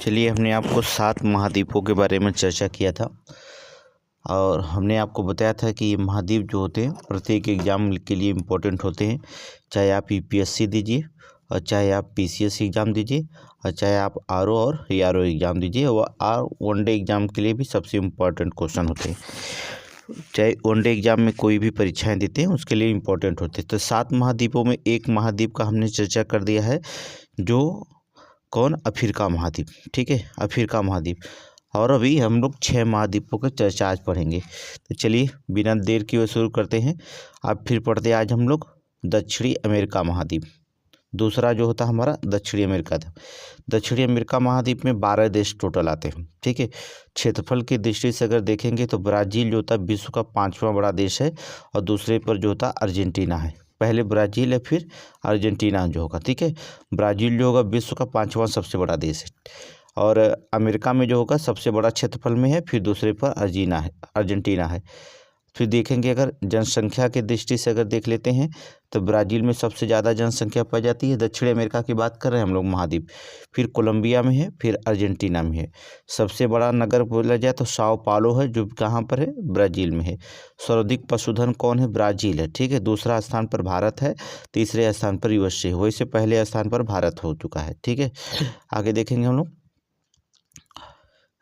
चलिए, हमने आपको 7 महाद्वीपों के बारे में चर्चा किया था और हमने आपको बताया था कि ये महाद्वीप जो होते हैं प्रत्येक एग्ज़ाम के लिए इम्पोर्टेंट होते हैं। चाहे आप यूपीएससी दीजिए और चाहे आप पीसीएस एग्ज़ाम दीजिए और चाहे आप आरओ और एआरओ एग्ज़ाम दीजिए, और वनडे एग्ज़ाम के लिए भी सबसे इम्पोर्टेंट क्वेश्चन होते हैं। चाहे वनडे एग्ज़ाम में कोई भी परीक्षाएं देते हैं उसके लिए इम्पोर्टेंट होते हैं। तो 7 महाद्वीपों में एक महाद्वीप का हमने चर्चा कर दिया है, जो कौन? अफ्रीका महाद्वीप। ठीक है, अफ्रीका महाद्वीप। और अभी हम लोग 6 महाद्वीपों की चर्चा आज पढ़ेंगे। तो चलिए बिना देर किए शुरू करते हैं। अब फिर पढ़ते हैं आज हम लोग दक्षिणी अमेरिका महाद्वीप। दूसरा जो होता है हमारा दक्षिणी अमेरिका था। दक्षिणी अमेरिका महाद्वीप में 12 देश टोटल आते हैं। ठीक है, क्षेत्रफल की दृष्टि से अगर देखेंगे तो ब्राज़ील जो होता है विश्व का 5वां बड़ा देश है और दूसरे पर जो होता है अर्जेंटीना है। पहले ब्राज़ील है, फिर अर्जेंटीना जो होगा। ठीक है, ब्राज़ील जो होगा विश्व का 5वां सबसे बड़ा देश है और अमेरिका में जो होगा सबसे बड़ा क्षेत्रफल में है, फिर दूसरे पर अर्जेंटीना है। फिर देखेंगे अगर जनसंख्या की दृष्टि से अगर देख लेते हैं तो ब्राज़ील में सबसे ज़्यादा जनसंख्या पाई जाती है। दक्षिण अमेरिका की बात कर रहे हैं हम लोग महाद्वीप। फिर कोलंबिया में है, फिर अर्जेंटीना में है। सबसे बड़ा नगर बोला जाए तो साओ पालो है, जो कहाँ पर है? ब्राज़ील में है। सर्वाधिक पशुधन कौन है? ब्राज़ील है। ठीक है, दूसरा स्थान पर भारत है, तीसरे स्थान पर यूएसए। वैसे पहले स्थान पर भारत हो चुका है। ठीक है, आगे देखेंगे हम लोग।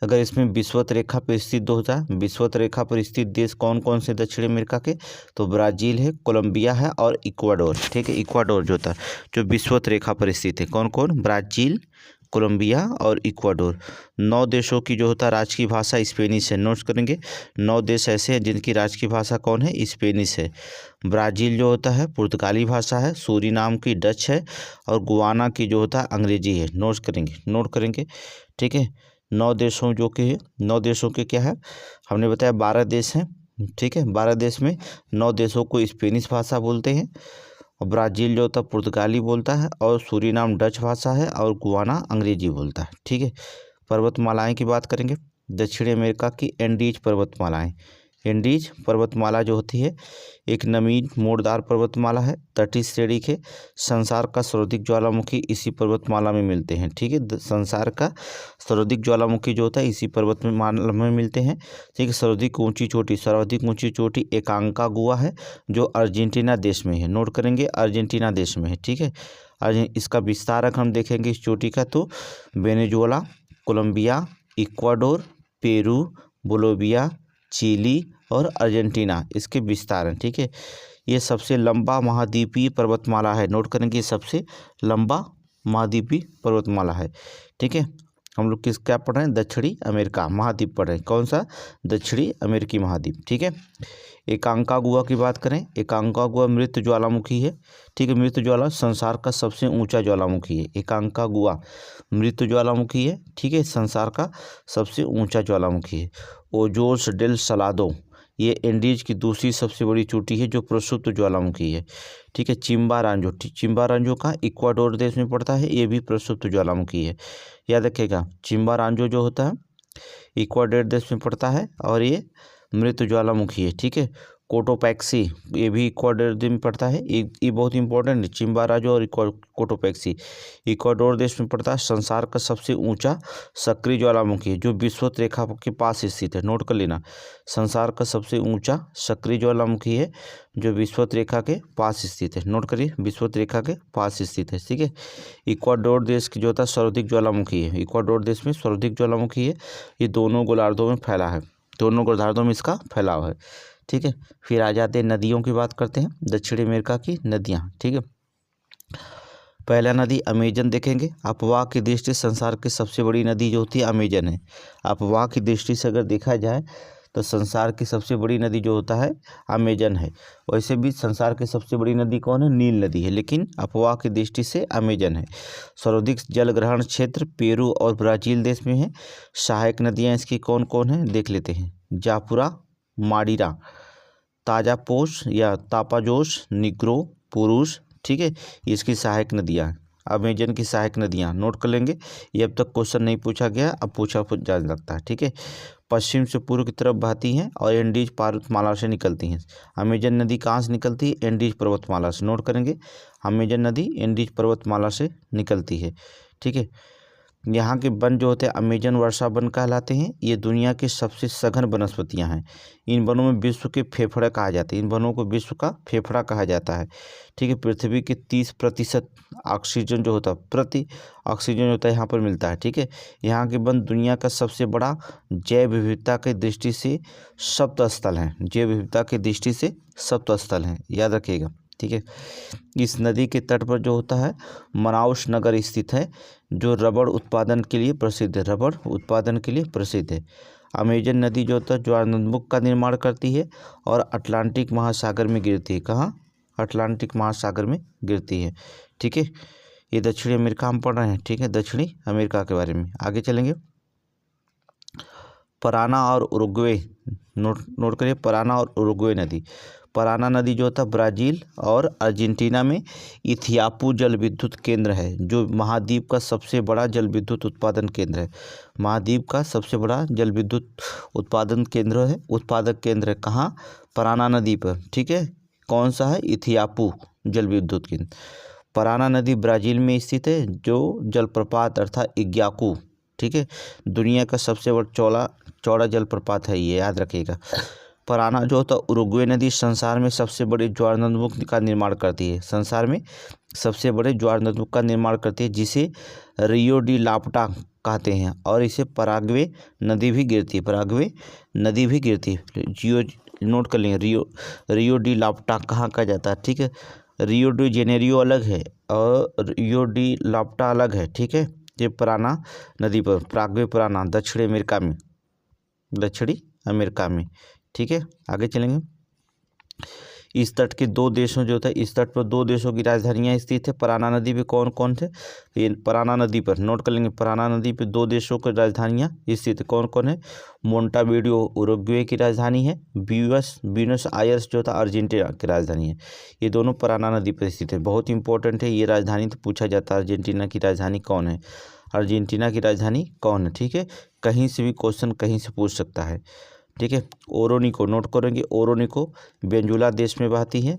अगर इसमें विषुवत रेखा पर स्थित दो होता है, विषुवत रेखा पर स्थित देश कौन कौन से दक्षिण अमेरिका के? तो ब्राज़ील है, कोलंबिया है और इक्वाडोर। ठीक है, इक्वाडोर जो होता है जो विषुवत रेखा पर स्थित है। कौन कौन? ब्राज़ील, कोलंबिया और इक्वाडोर। 9 देशों की जो होता है राष्ट्रीय भाषा स्पेनिश है। नोट करेंगे, 9 देश ऐसे हैं जिनकी राष्ट्रीय भाषा कौन है? स्पेनिश है। ब्राज़ील जो होता है पुर्तगाली भाषा है, सूरीनाम की डच है और गुयाना की जो होता है अंग्रेजी है। नोट करेंगे। ठीक है, 9 देशों जो के 9 देशों के क्या है? हमने बताया 12 देश हैं। ठीक है, 12 देश में 9 देशों को स्पेनिश भाषा बोलते हैं और ब्राज़ील जो होता है पुर्तगाली बोलता है और सूरीनाम डच भाषा है और गुयाना अंग्रेजी बोलता है। ठीक है, पर्वतमालाएं की बात करेंगे। दक्षिणी अमेरिका की एंडीज पर्वतमालाएं। एंडीज पर्वतमाला जो होती है एक नमीन मोड़दार पर्वतमाला है, तटीय श्रेणी के। संसार का सर्वाधिक ज्वालामुखी इसी पर्वतमाला में मिलते हैं। ठीक है, संसार का सर्वाधिक ज्वालामुखी जो होता है इसी पर्वतमाला में मिलते हैं। ठीक है, सर्वाधिक ऊंची चोटी एकांकागुआ है, जो अर्जेंटीना देश में है। नोट करेंगे, अर्जेंटीना देश में है। ठीक है, इसका विस्तारक हम देखेंगे इस चोटी का तो Venezuela, Colombia, Ecuador, Peru, Bolivia, Chile और अर्जेंटीना इसके विस्तार हैं। ठीक है, ये सबसे लंबा महाद्वीपीय पर्वतमाला है। नोट करेंगे, ये सबसे लंबा महाद्वीपीय पर्वतमाला है। ठीक है, हम लोग क्या पढ़ रहे हैं? दक्षिणी अमेरिका महाद्वीप पढ़ रहे हैं। कौन सा? दक्षिणी अमेरिकी महाद्वीप। ठीक है, एकांकागुआ की बात करें, एकांकागुआ मृत ज्वालामुखी है। ठीक है, मृत ज्वाला संसार का सबसे ऊंचा ज्वालामुखी है। एकांकागुआ मृत ज्वालामुखी है। ठीक है, संसार का सबसे ऊंचा ज्वालामुखी है। ओजोस डेल सलादो ये एंडीज की दूसरी सबसे बड़ी चोटी है जो प्रसुप्त ज्वालामुखी है। ठीक है, चिम्बारांजो का इक्वाडोर देश में पड़ता है, ये भी प्रसुप्त ज्वालामुखी है। याद रखिएगा, चिम्बारांजो जो होता है इक्वाडोर देश में पड़ता है और ये मृत ज्वालामुखी है। ठीक है, कोटोपैक्सी ये भी इक्वाडोर देश में पड़ता है। ये बहुत इंपॉर्टेंट है, चिम्बारांजो और कोटोपैक्सी इक्वाडोर देश में पड़ता है। संसार का सबसे ऊंचा सक्रिय ज्वालामुखी है जो विषुवत रेखा के पास स्थित है। नोट कर लेना, संसार का सबसे ऊंचा सक्रिय ज्वालामुखी है जो विषुवत रेखा के पास स्थित है। नोट करिए, विषुवत रेखा के पास स्थित है। ठीक है, इक्वाडोर देश की जो होता है सर्वाधिक ज्वालामुखी है। इक्वाडोर देश में सर्वाधिक ज्वालामुखी है। ये दोनों गोलार्धों में फैला है, दोनों गोलार्धों में इसका फैलाव है। ठीक है, फिर आ जाते हैं नदियों की बात करते हैं। दक्षिणी अमेरिका की नदियाँ। ठीक है, पहला नदी अमेजन देखेंगे। अपवाह की दृष्टि से संसार की सबसे बड़ी नदी जो होती है अमेजन है। अपवाह की दृष्टि से अगर देखा जाए तो संसार की सबसे बड़ी नदी जो होता है अमेजन है। वैसे भी संसार की सबसे बड़ी नदी कौन है? नील नदी है, लेकिन अपवाह की दृष्टि से अमेजन है। सर्वाधिक जल ग्रहण क्षेत्र पेरू और ब्राज़ील देश में है। सहायक नदियाँ इसकी कौन कौन है देख लेते हैं। जापुरा, माडीरा, ताजापोस या तापाजोस, निग्रो, पुरुष। ठीक है, इसकी सहायक नदियाँ हैं, अमेजन की सहायक नदियाँ। नोट कर लेंगे, ये अब तक क्वेश्चन नहीं पूछा गया, अब पूछा जा सकता है। ठीक है, पश्चिम से पूर्व की तरफ बहती हैं और एंडीज पर्वतमाला से निकलती हैं। अमेजन नदी कहाँ से निकलती है? एंडीज पर्वतमाला से। नोट करेंगे, अमेजन नदी एंडीज पर्वतमाला से निकलती है। ठीक है, यहाँ के वन जो होते हैं अमेजन वर्षा वन कहलाते हैं। ये दुनिया के सबसे सघन वनस्पतियाँ हैं। इन वनों में विश्व के फेफड़े कहा जाता है। इन वनों को विश्व का फेफड़ा कहा जाता है। ठीक है, पृथ्वी के 30% ऑक्सीजन जो होता है, प्रति ऑक्सीजन होता है यहाँ पर मिलता है। ठीक है, यहाँ के वन दुनिया का सबसे बड़ा जैव विविधता की दृष्टि से सप्त स्थल है। जैव विविधता की दृष्टि से सप्त स्थल है, याद रखिएगा। ठीक है, इस नदी के तट पर जो होता है मनाउस नगर स्थित है, जो रबड़ उत्पादन के लिए प्रसिद्ध है। रबड़ उत्पादन के लिए प्रसिद्ध है। अमेजन नदी जो होता है ज्वारनदमुख का निर्माण करती है और अटलांटिक महासागर में गिरती है। कहाँ? अटलांटिक महासागर में गिरती है। ठीक है, ये दक्षिणी अमेरिका हम पढ़ रहे हैं। ठीक है, दक्षिणी अमेरिका के बारे में आगे चलेंगे। पराना और उरुग्वे, नोट करिए, पराना और उरुग्वे नदी। पराना नदी जो होता है ब्राज़ील और अर्जेंटीना में इथियापू जल विद्युत केंद्र है, जो महाद्वीप का सबसे बड़ा जल विद्युत उत्पादन केंद्र है। महाद्वीप का सबसे बड़ा जल विद्युत उत्पादन केंद्र है, उत्पादक केंद्र है। कहाँ? पराना नदी पर। ठीक है, कौन सा है? इथियापू जल विद्युत केंद्र। पराना नदी ब्राज़ील में स्थित है, जो जलप्रपात अर्थात इग्याकू, ठीक है, दुनिया का सबसे बड़ा चौड़ा जलप्रपात है, ये याद रखिएगा। पराना जो होता है उरुग्वे नदी संसार में सबसे बड़े ज्वारनदमुख का निर्माण करती है। संसार में सबसे बड़े ज्वारनदमुख का निर्माण करती है, जिसे रियो डी लाप्टा कहते हैं, और इसे पराग्वे नदी भी गिरती है। पराग्वे नदी भी गिरती है। नोट कर लेंगे, रियो डी लाप्टा कहाँ कहा जाता है। ठीक है, रियो डी जेनेरियो अलग है और रियो डी लाप्टा अलग है। ठीक है, ये पराना नदी पर, पराग्वे पराना, दक्षिणी अमेरिका में, दक्षिणी अमेरिका में। ठीक है, आगे चलेंगे। इस तट के दो देशों जो था, इस तट पर दो देशों की राजधानियां स्थित है। पराना नदी पे कौन कौन थे? ये पराना नदी पर नोट कर लेंगे, पराना नदी पे दो देशों की राजधानियां स्थित है। कौन कौन है? मोंटावीडियो उरुग्वे की राजधानी है, ब्यूनस आयर्स जो था अर्जेंटीना की राजधानी है। ये दोनों पराना नदी पर स्थित है। बहुत इंपॉर्टेंट है ये राजधानी, तो पूछा जाता है अर्जेंटीना की राजधानी कौन है, अर्जेंटीना की राजधानी कौन है। ठीक है, कहीं से भी क्वेश्चन कहीं से पूछ सकता है। ठीक है, ओरोनिको नोट करेंगे, ओरोनिको वेनेजुला देश में बहती है।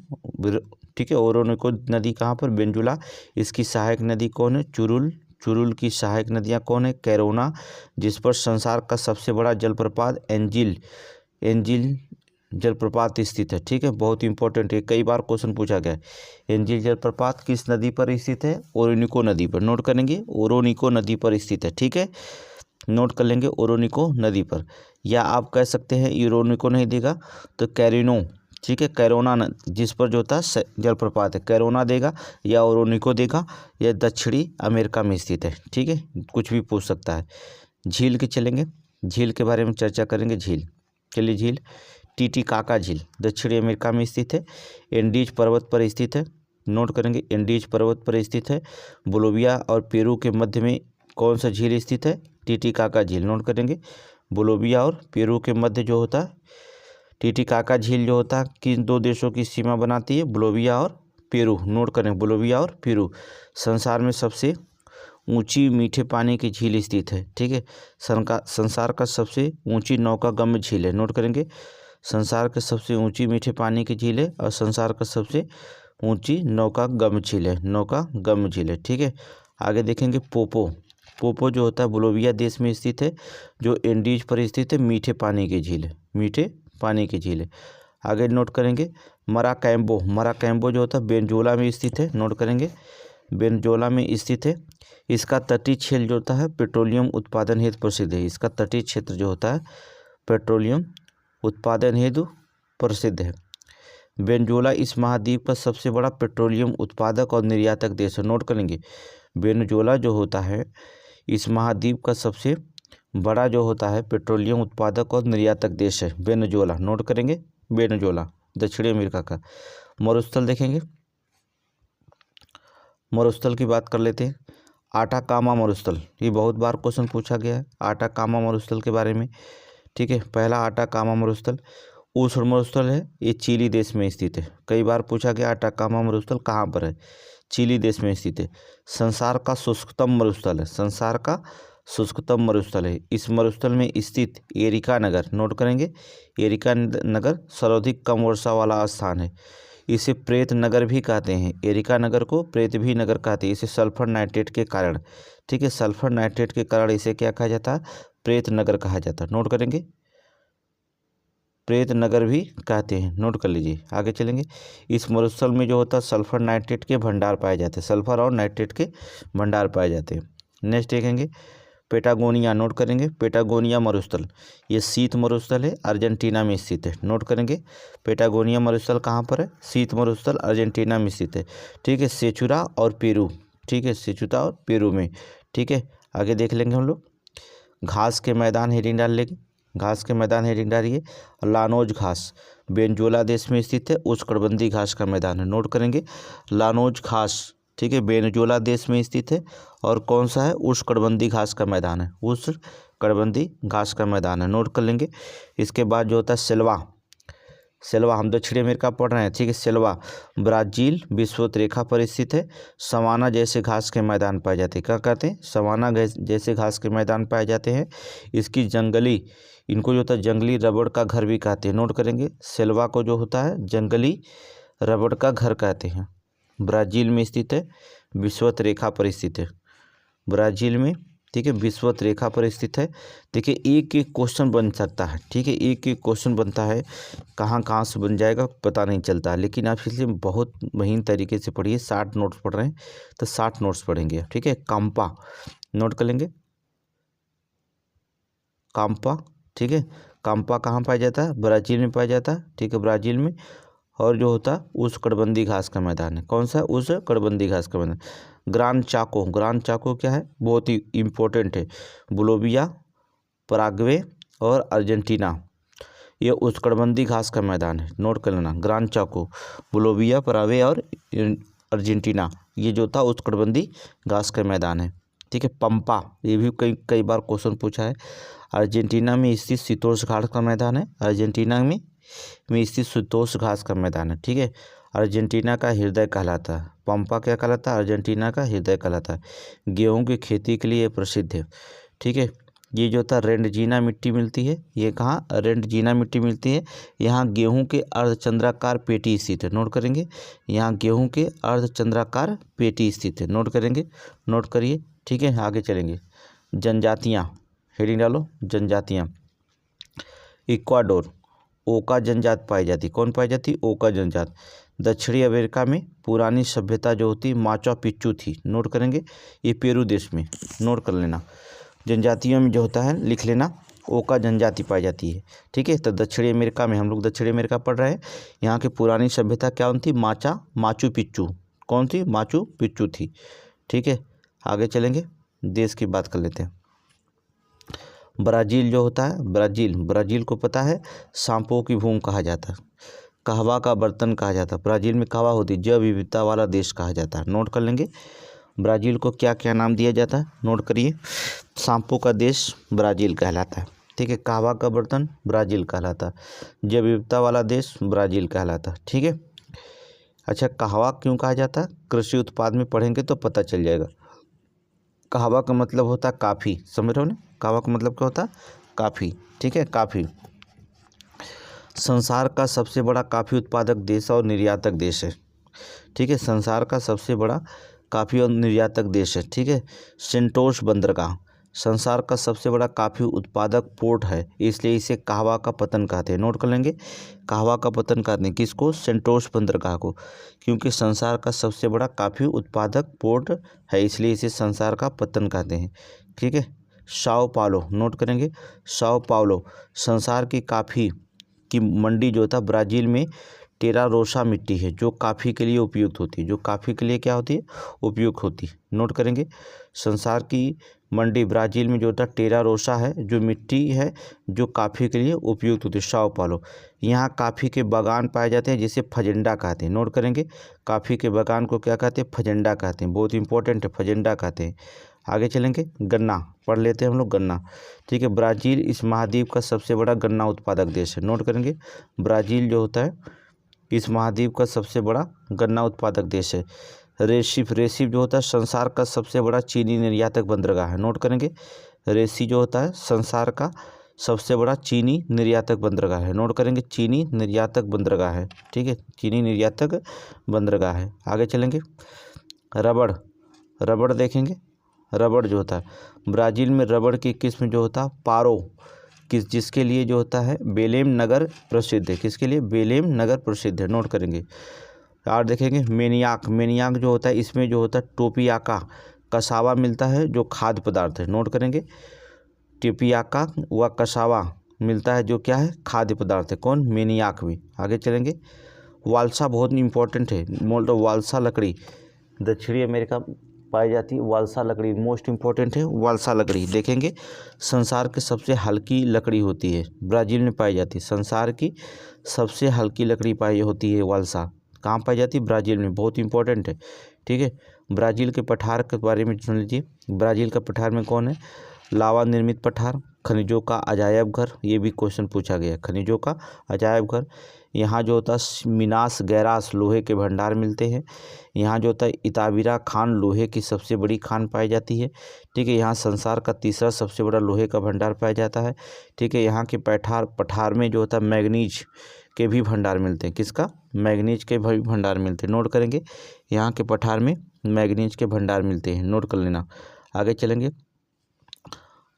ठीक है, ओरोनिको नदी कहाँ पर? वेनेजुला। इसकी सहायक नदी कौन है? चुरुल की सहायक नदियाँ कौन है? कैरोना, जिस पर संसार का सबसे बड़ा जलप्रपात एंजिल जलप्रपात स्थित है। ठीक है, बहुत इंपॉर्टेंट है, कई बार क्वेश्चन पूछा गया है। एंजिल जलप्रपात किस नदी पर स्थित है? ओरोनिको नदी पर। नोट करेंगे, ओरोनिको नदी पर स्थित है। ठीक है, नोट कर लेंगे, ओरोनिको नदी पर। या आप कह सकते हैं ओरोनिको नहीं देगा तो कैरिनो, ठीक है, कैरोना जिस पर जो होता है जलप्रपात है, कैरोना देगा या ओरोनिको देगा। यह दक्षिणी अमेरिका में स्थित है। ठीक है, कुछ भी पूछ सकता है। झील के चलेंगे, झील के बारे में चर्चा करेंगे। झील, चलिए, झील टीटीकाका झील दक्षिणी अमेरिका में स्थित है, एंडीज पर्वत पर स्थित है। नोट करेंगे, एंडीज पर्वत पर स्थित है। बोलिविया और पेरू के मध्य में कौन सा झील स्थित है? टीटीकाका झील। नोट करेंगे, बोलिविया और पेरू के मध्य जो होता है टीटीकाका झील जो होता है, किन दो देशों की सीमा बनाती है? बोलिविया और पेरू। नोट करें, बोलिविया और पेरू। संसार में सबसे ऊंची मीठे पानी की झील स्थित है। ठीक है, संसार का सबसे ऊंची नौकागम्य झील है। नोट करेंगे, संसार के सबसे ऊंची मीठे पानी की झील है और संसार का सबसे ऊंची नौकागम्य झील है, नौकागम्य झील है। ठीक है, आगे देखेंगे पोपो जो होता है बोलिविया देश में स्थित है, जो एंडीज पर स्थित है, मीठे पानी की झील है, मीठे पानी की झील है। आगे नोट करेंगे, मराकैम्बो जो होता है वेनेजुला में स्थित है। नोट करेंगे, वेनेजुला में स्थित है। इसका तटीय क्षेत्र जो होता है पेट्रोलियम उत्पादन हेतु प्रसिद्ध है। इसका तटीय क्षेत्र जो होता है पेट्रोलियम उत्पादन हेतु प्रसिद्ध है। वेनेजुला इस महाद्वीप का सबसे बड़ा पेट्रोलियम उत्पादक और निर्यातक देश है। नोट करेंगे, वेनेजुला जो होता है इस महाद्वीप का सबसे बड़ा जो होता है पेट्रोलियम उत्पादक और निर्यातक देश है वेनेजुला। नोट करेंगे, वेनेजुला दक्षिणी अमेरिका का। मरुस्थल देखेंगे, मरुस्थल की बात कर लेते हैं। आटाकामा मरुस्थल, ये बहुत बार क्वेश्चन पूछा गया है आटाकामा मरुस्थल के बारे में। ठीक है, पहला आटाकामा मरुस्थल उष्ण मरुस्थल है, ये चिली देश में स्थित है। कई बार पूछा गया आटाकामा मरुस्थल कहाँ पर है? चिली देश में स्थित है। संसार का शुष्कतम मरुस्थल है, संसार का शुष्कतम मरुस्थल है। इस मरुस्थल में स्थित एरिका नगर, नोट करेंगे, एरिका नगर सर्वाधिक कम वर्षा वाला स्थान है। इसे प्रेत नगर भी कहते हैं, एरिका नगर को प्रेत भी नगर कहते हैं, इसे सल्फर नाइट्रेट के कारण, ठीक है, सल्फर नाइट्रेट के कारण इसे क्या कहा जाता है, प्रेत नगर कहा जाता है। नोट करेंगे, प्रेत नगर भी कहते हैं, नोट कर लीजिए। आगे चलेंगे, इस मरुस्थल में जो होता है सल्फर नाइट्रेट के भंडार पाए जाते हैं, सल्फर और नाइट्रेट के भंडार पाए जाते हैं। नेक्स्ट देखेंगे पेटागोनिया, नोट करेंगे पेटागोनिया मरुस्थल, ये शीत मरुस्थल है, अर्जेंटीना में स्थित है। नोट करेंगे पेटागोनिया मरुस्थल कहाँ पर है, शीत मरुस्थल अर्जेंटीना में स्थित है, ठीक है, सेचुरा और पेरू, ठीक है, सेचुरा और पेरू में, ठीक है। आगे देख लेंगे हम लोग, घास के मैदान हेडिंग डाल लेंगे, घास के मैदान हेडिंग डालिए, लानोज घास वेनेजुएला देश में स्थित है, उष्णकटिबंधीय घास का मैदान है। नोट करेंगे लानोज घास, ठीक है, वेनेजुएला देश में स्थित है और कौन सा है, उष्णकटिबंधीय घास का मैदान है, उष्णकटिबंधीय घास का मैदान है। नोट कर लेंगे। इसके बाद जो होता है सेल्वा, सेल्वा हम दक्षिण अमेरिका पढ़ रहे हैं, ठीक है, सेल्वा ब्राजील विषुवत रेखा पर स्थित है, सवाना जैसे घास के मैदान पाए जाते हैं। क्या कहते हैं, सवाना जैसे घास के मैदान पाए जाते हैं। इसकी जंगली, इनको जो होता है जंगली रबड़ का घर भी कहते हैं। नोट करेंगे सेल्वा को जो होता है जंगली रबड़ का घर कहते हैं। ब्राज़ील में स्थित है, विषुवत रेखा पर स्थित है, ब्राज़ील में, ठीक है, विषुवत रेखा पर स्थित है। देखिए एक एक क्वेश्चन बन सकता है, ठीक है, एक एक क्वेश्चन बनता है, कहाँ कहाँ से बन जाएगा पता नहीं चलता, लेकिन आप इसलिए बहुत महीन तरीके से पढ़िए। 60 नोट्स पढ़ रहे हैं तो 60 नोट्स पढ़ेंगे, ठीक है। काम्पा, नोट कर लेंगे, काम्पा, ठीक है, काम्पा कहाँ पाया जाता है, ब्राज़ील में पाया जाता है, ठीक है, ब्राज़ील में। और जो होता है उष्णकटिबंधीय घास का मैदान है, कौन सा, उष्णकटिबंधीय घास का मैदान। ग्रान चाको, ग्रान चाको क्या है, बहुत ही इम्पोर्टेंट है, बोलिविया, पराग्वे और अर्जेंटीना, ये उष्णकटिबंधीय घास का मैदान है। नोट कर लेना, ग्रान चाको, बोलिविया, पराग्वे और अर्जेंटीना, ये जो था उष्णकटिबंधीय घास का मैदान है, ठीक है। पंपा, ये भी कई कई बार क्वेश्चन पूछा है, अर्जेंटीना में स्थित शीतोष्ण घास का मैदान है, अर्जेंटीना में स्थित शीतोष्ण घास का मैदान है, ठीक है। अर्जेंटीना का हृदय कहलाता है, पंपा क्या कहलाता है, अर्जेंटीना का हृदय कहलाता है। गेहूं की खेती के लिए प्रसिद्ध है, ठीक है। ये जो था रेंडजीना मिट्टी मिलती है, ये कहाँ, रेंडजीना मिट्टी मिलती है, यहाँ गेहूं के अर्धचंद्राकार पेटी स्थित है। नोट करेंगे, यहाँ गेहूं के अर्धचंद्राकार पेटी स्थित है। नोट करेंगे, नोट करिए, ठीक है। आगे चलेंगे, जनजातियाँ, हेडिंग डालो, जनजातियाँ। इक्वाडोर, ओका जनजात पाई जाती, कौन पाई जाती, ओका जनजात। दक्षिणी अमेरिका में पुरानी सभ्यता जो होती माचू पिच्चू थी। नोट करेंगे, ये पेरू देश में, नोट कर लेना। जनजातियों में जो होता है लिख लेना, ओका जनजाति पाई जाती है, ठीक है। तो दक्षिणी अमेरिका में, हम लोग दक्षिणी अमेरिका पढ़ रहे हैं, यहाँ की पुरानी सभ्यता क्या थी, माचू पिच्चू, कौन थी, माचू पिच्चू थी, ठीक है। आगे चलेंगे, देश की बात कर लेते हैं। ब्राज़ील जो होता है, ब्राज़ील को पता है सांपों की भूमि कहा जाता है, कहवा का बर्तन कहा जाता है, ब्राज़ील में कहवा होती है, जैव विविधता वाला देश कहा जाता है। नोट कर लेंगे, ब्राज़ील को क्या क्या नाम दिया जाता है, नोट करिए। सांपों का देश ब्राज़ील कहलाता है, ठीक है, कहवा का बर्तन ब्राज़ील कहलाता है, जैव विविधता वाला देश ब्राज़ील कहलाता है, ठीक है। अच्छा, कहवा क्यों कहा जाता है, कृषि उत्पाद में पढ़ेंगे तो पता चल जाएगा। कहवा का मतलब होता है काफ़ी, समझ रहे हो ना, कहवा का मतलब क्या होता है, काफ़ी, ठीक है, काफ़ी। संसार का सबसे बड़ा काफ़ी उत्पादक देश और निर्यातक देश है, ठीक है, संसार का सबसे बड़ा काफ़ी और निर्यातक देश है, ठीक है। सेंटोस बंदरगाह संसार का सबसे बड़ा काफ़ी उत्पादक पोर्ट है, इसलिए इसे कहवा का पतन कहते हैं। नोट कर लेंगे, कहवा का पतन कहते हैं किसको, सेंटोस बंदरगाह को, क्योंकि संसार का सबसे बड़ा काफ़ी उत्पादक पोर्ट है, इसलिए इसे संसार का पतन कहते हैं, ठीक है। साओ पाउलो, नोट करेंगे, साओ पाउलो संसार की काफ़ी की मंडी जो था ब्राज़ील में टेरा रोसा मिट्टी है, जो काफ़ी के लिए उपयुक्त होती है, जो काफ़ी के लिए क्या होती है, उपयुक्त होती है। नोट करेंगे, संसार की मंडी ब्राज़ील में जो होता है टेरा रोसा है, जो मिट्टी है जो काफ़ी के लिए उपयुक्त होती है, साओ पाउलो। यहाँ काफ़ी के बागान पाए जाते हैं जिसे फजेंडा कहते हैं। नोट करेंगे, काफ़ी के बागान को क्या कहते हैं, फजेंडा कहते हैं, बहुत इंपॉर्टेंट है, फजेंडा कहते हैं। आगे चलेंगे, गन्ना पढ़ लेते हैं हम लोग, गन्ना, ठीक है। ब्राज़ील इस महाद्वीप का सबसे बड़ा गन्ना उत्पादक देश है। नोट करेंगे, ब्राज़ील जो होता है इस महाद्वीप का सबसे बड़ा गन्ना उत्पादक देश है। रेसिफ जो होता है संसार का सबसे बड़ा चीनी निर्यातक बंदरगाह है। नोट करेंगे, रेसी जो होता है संसार का सबसे बड़ा चीनी निर्यातक बंदरगाह है। नोट करेंगे, चीनी निर्यातक बंदरगाह है। ठीक है, चीनी निर्यातक बंदरगाह है। आगे चलेंगे, रबड़, रबड़ देखेंगे। रबड़ जो होता है ब्राज़ील में रबड़ की किस्म जो होता है पारो, जिसके लिए जो होता है बेलेम नगर प्रसिद्ध है। किसके लिए? बेलेम नगर प्रसिद्ध है। नोट करेंगे। और देखेंगे मेनियाक, मेनियाक जो होता है इसमें जो होता है टोपियाका कसावा मिलता है जो खाद्य पदार्थ है। नोट करेंगे, टिपियाका व कसावा मिलता है जो क्या है? खाद्य पदार्थ है। कौन? मेनियाक में। आगे चलेंगे, वालसा बहुत इंपॉर्टेंट है। मोल्टो वालसा लकड़ी दक्षिणी अमेरिका पाई जाती है। वालसा लकड़ी मोस्ट इंपॉर्टेंट है। वालसा लकड़ी देखेंगे, संसार की सबसे हल्की लकड़ी होती है, ब्राज़ील में पाई जाती है। संसार की सबसे हल्की लकड़ी पाई होती है वालसा। कहाँ पाई जाती है? ब्राज़ील में। बहुत इंपॉर्टेंट है। ठीक है, ब्राज़ील के पठार के बारे में सुन लीजिए। ब्राज़ील का पठार में कौन है? लावा निर्मित पठार, खनिजों का अजायब घर, ये भी क्वेश्चन पूछा गया है। खनिजों का अजायब घर। यहाँ जो होता है मिनास गैरास लोहे के भंडार मिलते हैं। यहाँ जो होता है इताबिरा खान लोहे की सबसे बड़ी खान पाई जाती है। ठीक है, यहाँ संसार का तीसरा सबसे बड़ा लोहे का भंडार पाया जाता है। ठीक है, यहाँ के पठार में जो होता है मैग्नीज के भी भंडार मिलते हैं। किसका? मैग्नीज के भी भंडार मिलते हैं। नोट करेंगे, यहाँ के पठार में मैग्नीज के भंडार मिलते हैं। नोट कर लेना। आगे चलेंगे,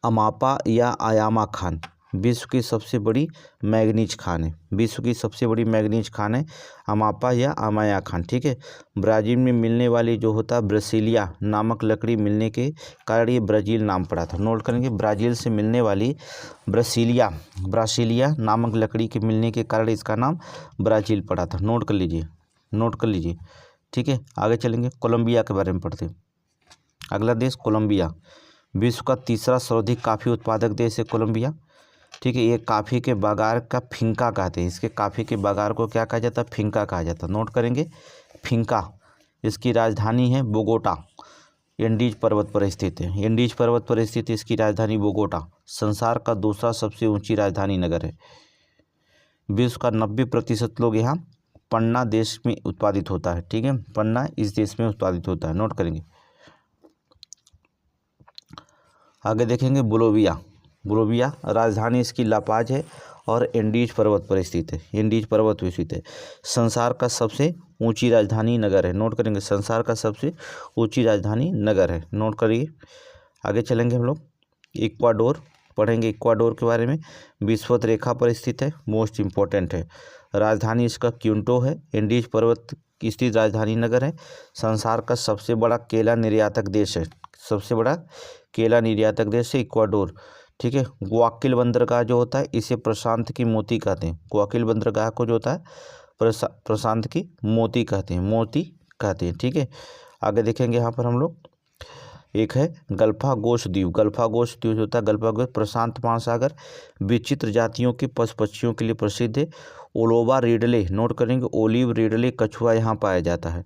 अमापा या आयामा खान विश्व की सबसे बड़ी मैग्नीज खान है। विश्व की सबसे बड़ी मैग्नीज खान है अमापा या अमाया खान। ठीक है, ब्राज़ील में मिलने वाली जो होता है ब्रासिलिया नामक लकड़ी मिलने के कारण ये ब्राज़ील नाम पड़ा था। नोट करेंगे, ब्राज़ील से मिलने वाली ब्रासिलिया नामक लकड़ी के मिलने के कारण इसका नाम ब्राज़ील पड़ा था। नोट कर लीजिए, नोट कर लीजिए। ठीक है, आगे चलेंगे, कोलंबिया के बारे में पढ़ते हैं। अगला देश कोलंबिया, विश्व का तीसरा सर्वाधिक काफ़ी उत्पादक देश है कोलंबिया। ठीक है, ये काफ़ी के बागार का फिंका कहते हैं। इसके काफ़ी के बागार को क्या कहा जाता है? फिंका कहा जाता है। नोट करेंगे, फिंका। इसकी राजधानी है बोगोटा, एंडीज पर्वत पर स्थित है। एंडीज पर्वत पर स्थित इसकी राजधानी बोगोटा संसार का दूसरा सबसे ऊंची राजधानी नगर है। विश्व का 90% लोग यहाँ पन्ना देश में उत्पादित होता है। ठीक है, पन्ना इस देश में उत्पादित होता है। नोट करेंगे। आगे देखेंगे बोलोविया, बोलोविया राजधानी इसकी लापाज है और एंडीज पर्वत पर स्थित है। एंडीज पर्वत पर स्थित है। संसार का सबसे ऊंची राजधानी नगर है। नोट करेंगे, संसार का सबसे ऊंची राजधानी नगर है। नोट करिए। आगे चलेंगे हम लोग, इक्वाडोर पढ़ेंगे। इक्वाडोर के बारे में विषुवत रेखा पर स्थित है, मोस्ट इंपॉर्टेंट है। राजधानी इसका क्यूंटो है। एंडीज पर्वत की स्थित राजधानी नगर है। संसार का सबसे बड़ा केला निर्यातक देश है। सबसे बड़ा केला निर्यातक देश है इक्वाडोर। ठीक है, ग्वाकिल बंदरगाह जो होता है इसे प्रशांत की मोती कहते हैं। ग्वाकिल बंदरगाह को जो होता है प्रशांत की मोती कहते हैं, मोती कहते हैं। ठीक है, आगे देखेंगे यहाँ पर हम लोग, एक है गल्फागोस द्वीप। गल्फागोस द्वीप होता है, गल्फागोस प्रशांत महासागर विचित्र जातियों के पशु पक्षियों के लिए प्रसिद्ध है। ओलोबा रिडले, नोट करेंगे, ओलिव रिडले कछुआ यहाँ पाया जाता है।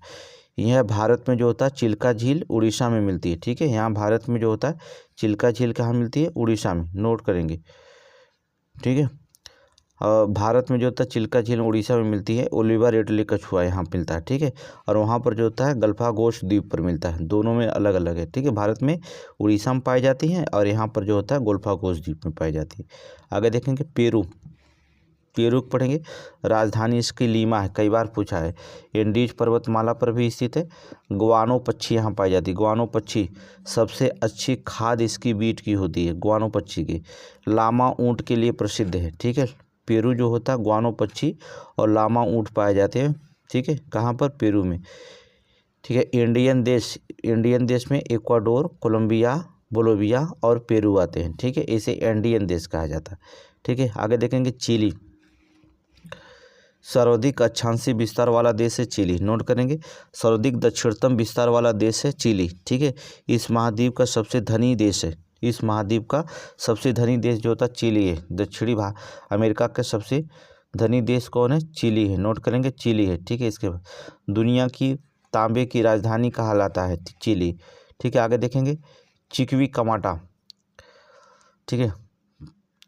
यह भारत में जो होता है चिल्का झील उड़ीसा में मिलती है। ठीक है, यहाँ भारत में जो होता है चिल्का झील कहाँ मिलती है? उड़ीसा में। नोट करेंगे। ठीक है, भारत में जो होता है चिल्का झील उड़ीसा में मिलती है। ओलिवा रिडले कछुआ यहाँ मिलता है। ठीक है, और वहाँ पर जो होता है गल्फागोस द्वीप पर मिलता है। दोनों में अलग अलग है। ठीक है, भारत में उड़ीसा में पाई जाती हैं और यहाँ पर जो होता है गल्फागोस द्वीप में पाई जाती है। आगे देखेंगे पेरू, पेरू पढ़ेंगे। राजधानी इसकी लीमा है, कई बार पूछा है। एंडीज पर्वतमाला पर भी स्थित है। ग्वानो पक्षी यहाँ पाई जाती है। ग्वानो पक्षी सबसे अच्छी खाद इसकी बीट की होती है, ग्वानो पक्षी की। लामा ऊँट के लिए प्रसिद्ध है। ठीक है, पेरू जो होता है ग्वानो पक्षी और लामा ऊँट पाए जाते हैं। ठीक है, कहाँ पर? पेरू में। ठीक है, इंडियन देश में इक्वाडोर, कोलंबिया, बोलोविया और पेरू आते हैं। ठीक है, इसे एंडियन देश कहा जाता है। ठीक है, आगे देखेंगे चिली, सर्वाधिक अक्षांशीय विस्तार वाला देश है चिली। नोट करेंगे, सर्वाधिक दक्षिणतम विस्तार वाला देश है चिली। ठीक है, इस महाद्वीप का सबसे धनी देश है। इस महाद्वीप का सबसे धनी देश जो होता है चिली है। दक्षिणी अमेरिका का सबसे धनी देश कौन है? चिली है। नोट करेंगे, चिली है। ठीक है, इसके बाद दुनिया की तांबे की राजधानी कहलाता है चिली। ठीक है, आगे देखेंगे चिकवी कमाटा। ठीक है,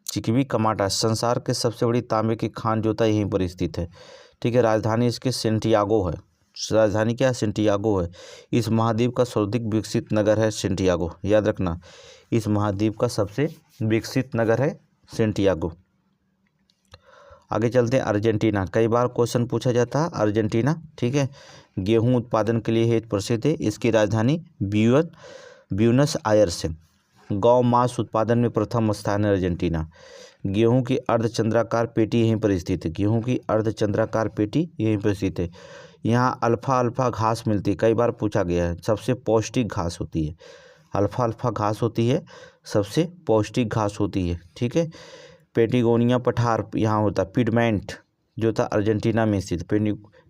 चिकवी कमाटा संसार के सबसे बड़ी तांबे की खान जो होता है यहीं पर स्थित है। ठीक है, राजधानी इसके सेंटियागो है। राजधानी क्या है? सेंटियागो है। इस महाद्वीप का सर्वाधिक विकसित नगर है सेंटियागो। याद रखना, इस महाद्वीप का सबसे विकसित नगर है सेंटियागो। आगे चलते हैं अर्जेंटीना, कई बार क्वेश्चन पूछा जाता है अर्जेंटीना, ठीक है। गेहूं उत्पादन के लिए हेतु प्रसिद्ध है, इसकी राजधानी ब्यूनस आयर्स है। गौ मांस उत्पादन में प्रथम स्थान है अर्जेंटीना। गेहूं की अर्धचंद्राकार पेटी यहीं पर स्थित है, गेहूं की अर्धचंद्राकार पेटी यहीं पर स्थित है। यहाँ अल्फा अल्फा घास मिलती है, कई बार पूछा गया है, सबसे पौष्टिक घास होती है। अल्फा अल्फा घास होती है, सबसे पौष्टिक घास होती है, ठीक है। पेंटिगोनिया पठार यहाँ होता है, पिडमेंट जो था अर्जेंटीना में स्थित।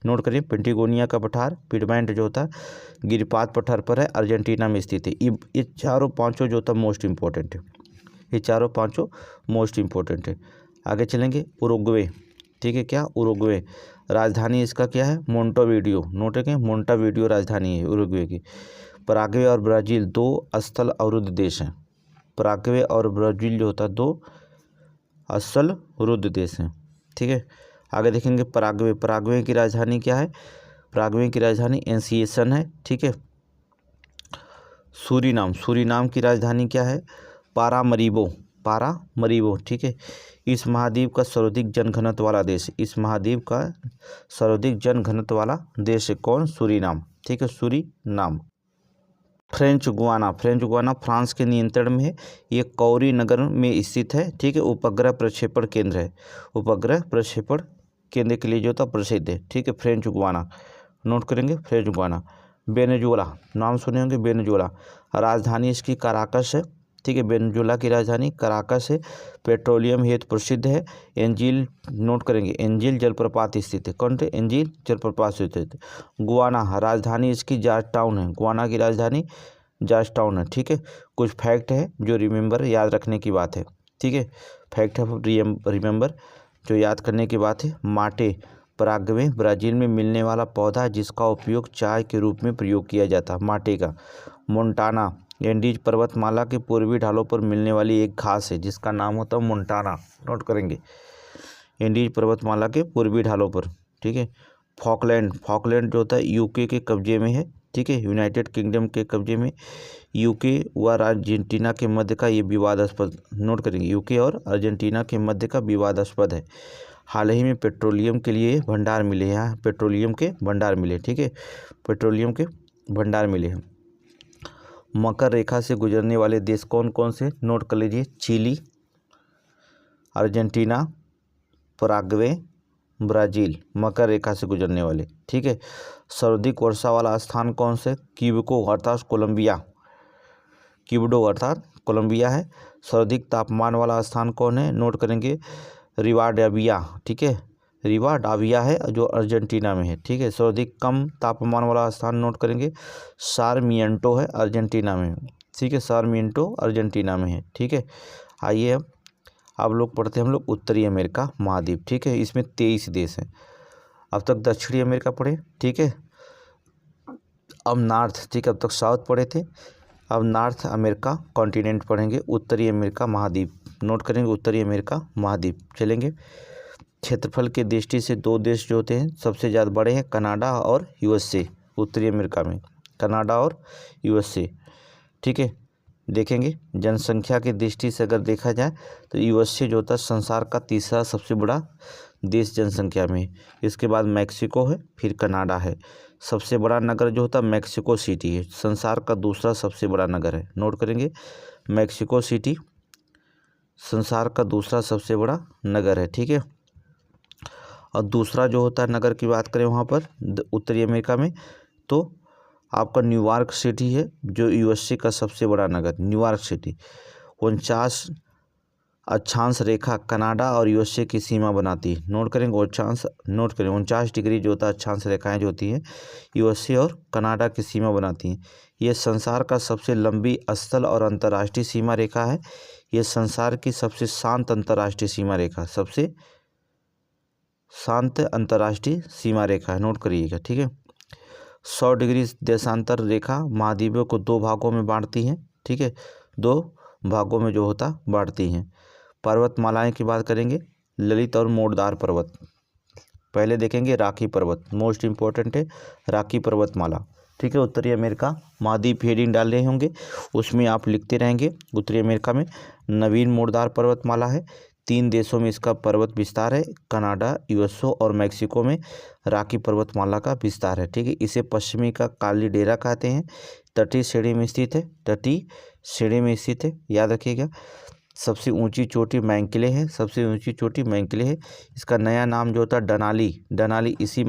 नोट करिए, पेंटिगोनिया का पठार पिडमेंट जो होता है गिरिपात पठार पर है, अर्जेंटीना में स्थित है। ये चारों पांचों जो था मोस्ट इम्पोर्टेंट है, ये चारों पांचों मोस्ट इम्पोर्टेंट है। आगे चलेंगे उरुग्वे, ठीक है। क्या उरुग्वे, राजधानी इसका क्या है मोंटेवीडियो। नोट रखें, मोंटेवीडियो राजधानी है उरुग्वे की। पराग्वे और ब्राज़ील दो स्थल अवरुद्ध देश हैं। पराग्वे और ब्राज़ील जो होता है दो स्थल अवरुद्ध देश हैं, ठीक है। आगे देखेंगे पराग्वे, पराग्वे की राजधानी क्या है, पराग्वे की राजधानी एनसीएसन है, ठीक है। सूरीनाम, सूरीनाम की राजधानी क्या है पारामरीबो, पारामरीबो, ठीक है। इस महाद्वीप का सर्वाधिक जनघनत्व वाला देश, इस महाद्वीप का सर्वाधिक जनघनत्व वाला देश है कौन, सूरीनाम, ठीक है, Suriname. French Guana, French Guana France के नियंत्रण में है, ये कौरी नगर में स्थित है, ठीक है। उपग्रह प्रक्षेपण केंद्र है, उपग्रह प्रक्षेपण केंद्र के लिए जो था प्रसिद्ध है, ठीक है। फ्रेंच गुआना नोट करेंगे, फ्रेंच गुआना। वेनेजुएला, नाम सुने होंगे वेनेजुएला, राजधानी इसकी काराकस है, ठीक है। वेनेजुएला की राजधानी काराकस है, पेट्रोलियम हेतु प्रसिद्ध है। एंजिल, नोट करेंगे, एंजिल जलप्रपात स्थित है, कौन थे, एंजिल जलप्रपात स्थित है। गुआना, राजधानी इसकी जॉर्ज टाउन है, गुआना की राजधानी जॉर्ज टाउन है, ठीक है। कुछ फैक्ट है जो रिमेंबर याद रखने की बात है, ठीक है। फैक्ट है रिमेंबर जो याद करने की बात है। माटे, पराग्वे ब्राज़ील में मिलने वाला पौधा जिसका उपयोग चाय के रूप में प्रयोग किया जाता है, माटे का। मोंटाना, एंडीज पर्वतमाला के पूर्वी ढालों पर मिलने वाली एक घास है जिसका नाम होता है मोंटाना, नोट करेंगे, एंडीज पर्वतमाला के पूर्वी ढालों पर, ठीक है। फॉकलैंड, फॉकलैंड जो होता है यूके के कब्जे में है, ठीक है, यूनाइटेड किंगडम के कब्जे में। यूके व अर्जेंटीना के मध्य का ये विवादास्पद, नोट करेंगे, यूके और अर्जेंटीना के मध्य का विवादास्पद है। हाल ही में पेट्रोलियम के लिए भंडार मिले, यहाँ पेट्रोलियम के भंडार मिले, ठीक है, पेट्रोलियम के भंडार मिले हैं। मकर रेखा से गुजरने वाले देश कौन कौन से, नोट कर लीजिए, चिली, अर्जेंटीना, पराग्वे, ब्राज़ील, मकर रेखा से गुजरने वाले, ठीक है। सर्वाधिक वर्षा वाला स्थान कौन से, क्यूबिको अर्थात कोलंबिया, क्यूबडो अर्थात कोलंबिया है। सर्वाधिक तापमान वाला स्थान कौन है, नोट करेंगे, रिवाडाविया, ठीक है, रिवाडाविया है जो अर्जेंटीना में है, ठीक है। सर्वाधिक कम तापमान वाला स्थान नोट करेंगे, सारमिएंटो है अर्जेंटीना में, ठीक है, सारमिएंटो अर्जेंटीना में है, ठीक है। आइए अब लोग पढ़ते हैं हम लोग उत्तरी अमेरिका महाद्वीप, ठीक है। इसमें 23 देश हैं, अब तक दक्षिणी अमेरिका पढ़े, ठीक है, अब नॉर्थ, ठीक है, अब तक साउथ पढ़े थे, अब नॉर्थ अमेरिका कॉन्टिनेंट पढ़ेंगे, उत्तरी अमेरिका महाद्वीप, नोट करेंगे, उत्तरी अमेरिका महाद्वीप चलेंगे। क्षेत्रफल की दृष्टि से दो देश जो होते हैं सबसे ज़्यादा बड़े हैं, कनाडा और यूएसए, उत्तरी अमेरिका में कनाडा और यूएसए, ठीक है। देखेंगे जनसंख्या की दृष्टि से अगर देखा जाए तो यूएसए जो होता है संसार का तीसरा सबसे बड़ा देश जनसंख्या में, इसके बाद मैक्सिको है, फिर कनाडा है। सबसे बड़ा नगर जो होता है मैक्सिको सिटी है, संसार का दूसरा सबसे बड़ा नगर है, नोट करेंगे, मैक्सिको सिटी संसार का दूसरा सबसे बड़ा नगर है, ठीक है। और दूसरा जो होता है नगर की बात करें वहाँ पर उत्तरी अमेरिका में तो आपका न्यूयॉर्क सिटी है जो यूएसए का सबसे बड़ा नगर, न्यूयॉर्क सिटी। 49 अक्षांश रेखा कनाडा और यूएसए की सीमा बनाती है, नोट करेंगे, अक्षांश नोट करें, 49 डिग्री जो होता है अक्षांश रेखाएं जो होती हैं यूएसए और कनाडा की सीमा बनाती हैं। ये संसार का सबसे लंबी स्थल और अंतर्राष्ट्रीय सीमा रेखा है, ये संसार की सबसे शांत अंतर्राष्ट्रीय सीमा रेखा, सबसे शांत अंतर्राष्ट्रीय सीमा रेखा है, नोट करिएगा, ठीक है। 100 डिग्री देशांतर रेखा महाद्वीपों को दो भागों में बांटती हैं, ठीक है, दो भागों में जो होता बांटती हैं। पर्वतमालाएं की बात करेंगे, ललित और मोड़दार पर्वत। पहले देखेंगे राखी पर्वत, मोस्ट इम्पोर्टेंट है राखी पर्वतमाला, ठीक है। उत्तरी अमेरिका महाद्वीप हेडिंग डाल रहे होंगे, उसमें आप लिखते रहेंगे। उत्तरी अमेरिका में नवीन मोड़दार पर्वतमाला है। 3 देशों में इसका पर्वत विस्तार है, कनाडा, यूएसओ और मैक्सिको में रॉकी पर्वतमाला का विस्तार है। ठीक है। इसे पश्चिमी का काली डेरा कहते हैं। तटीय श्रेणी में स्थित है, तटीय श्रेणी में स्थित है, याद रखिएगा। सबसे ऊंची चोटी मैंकले है, सबसे ऊंची चोटी मैंकले है। इसका नया नाम जो होता है डनाली, डनाली इसी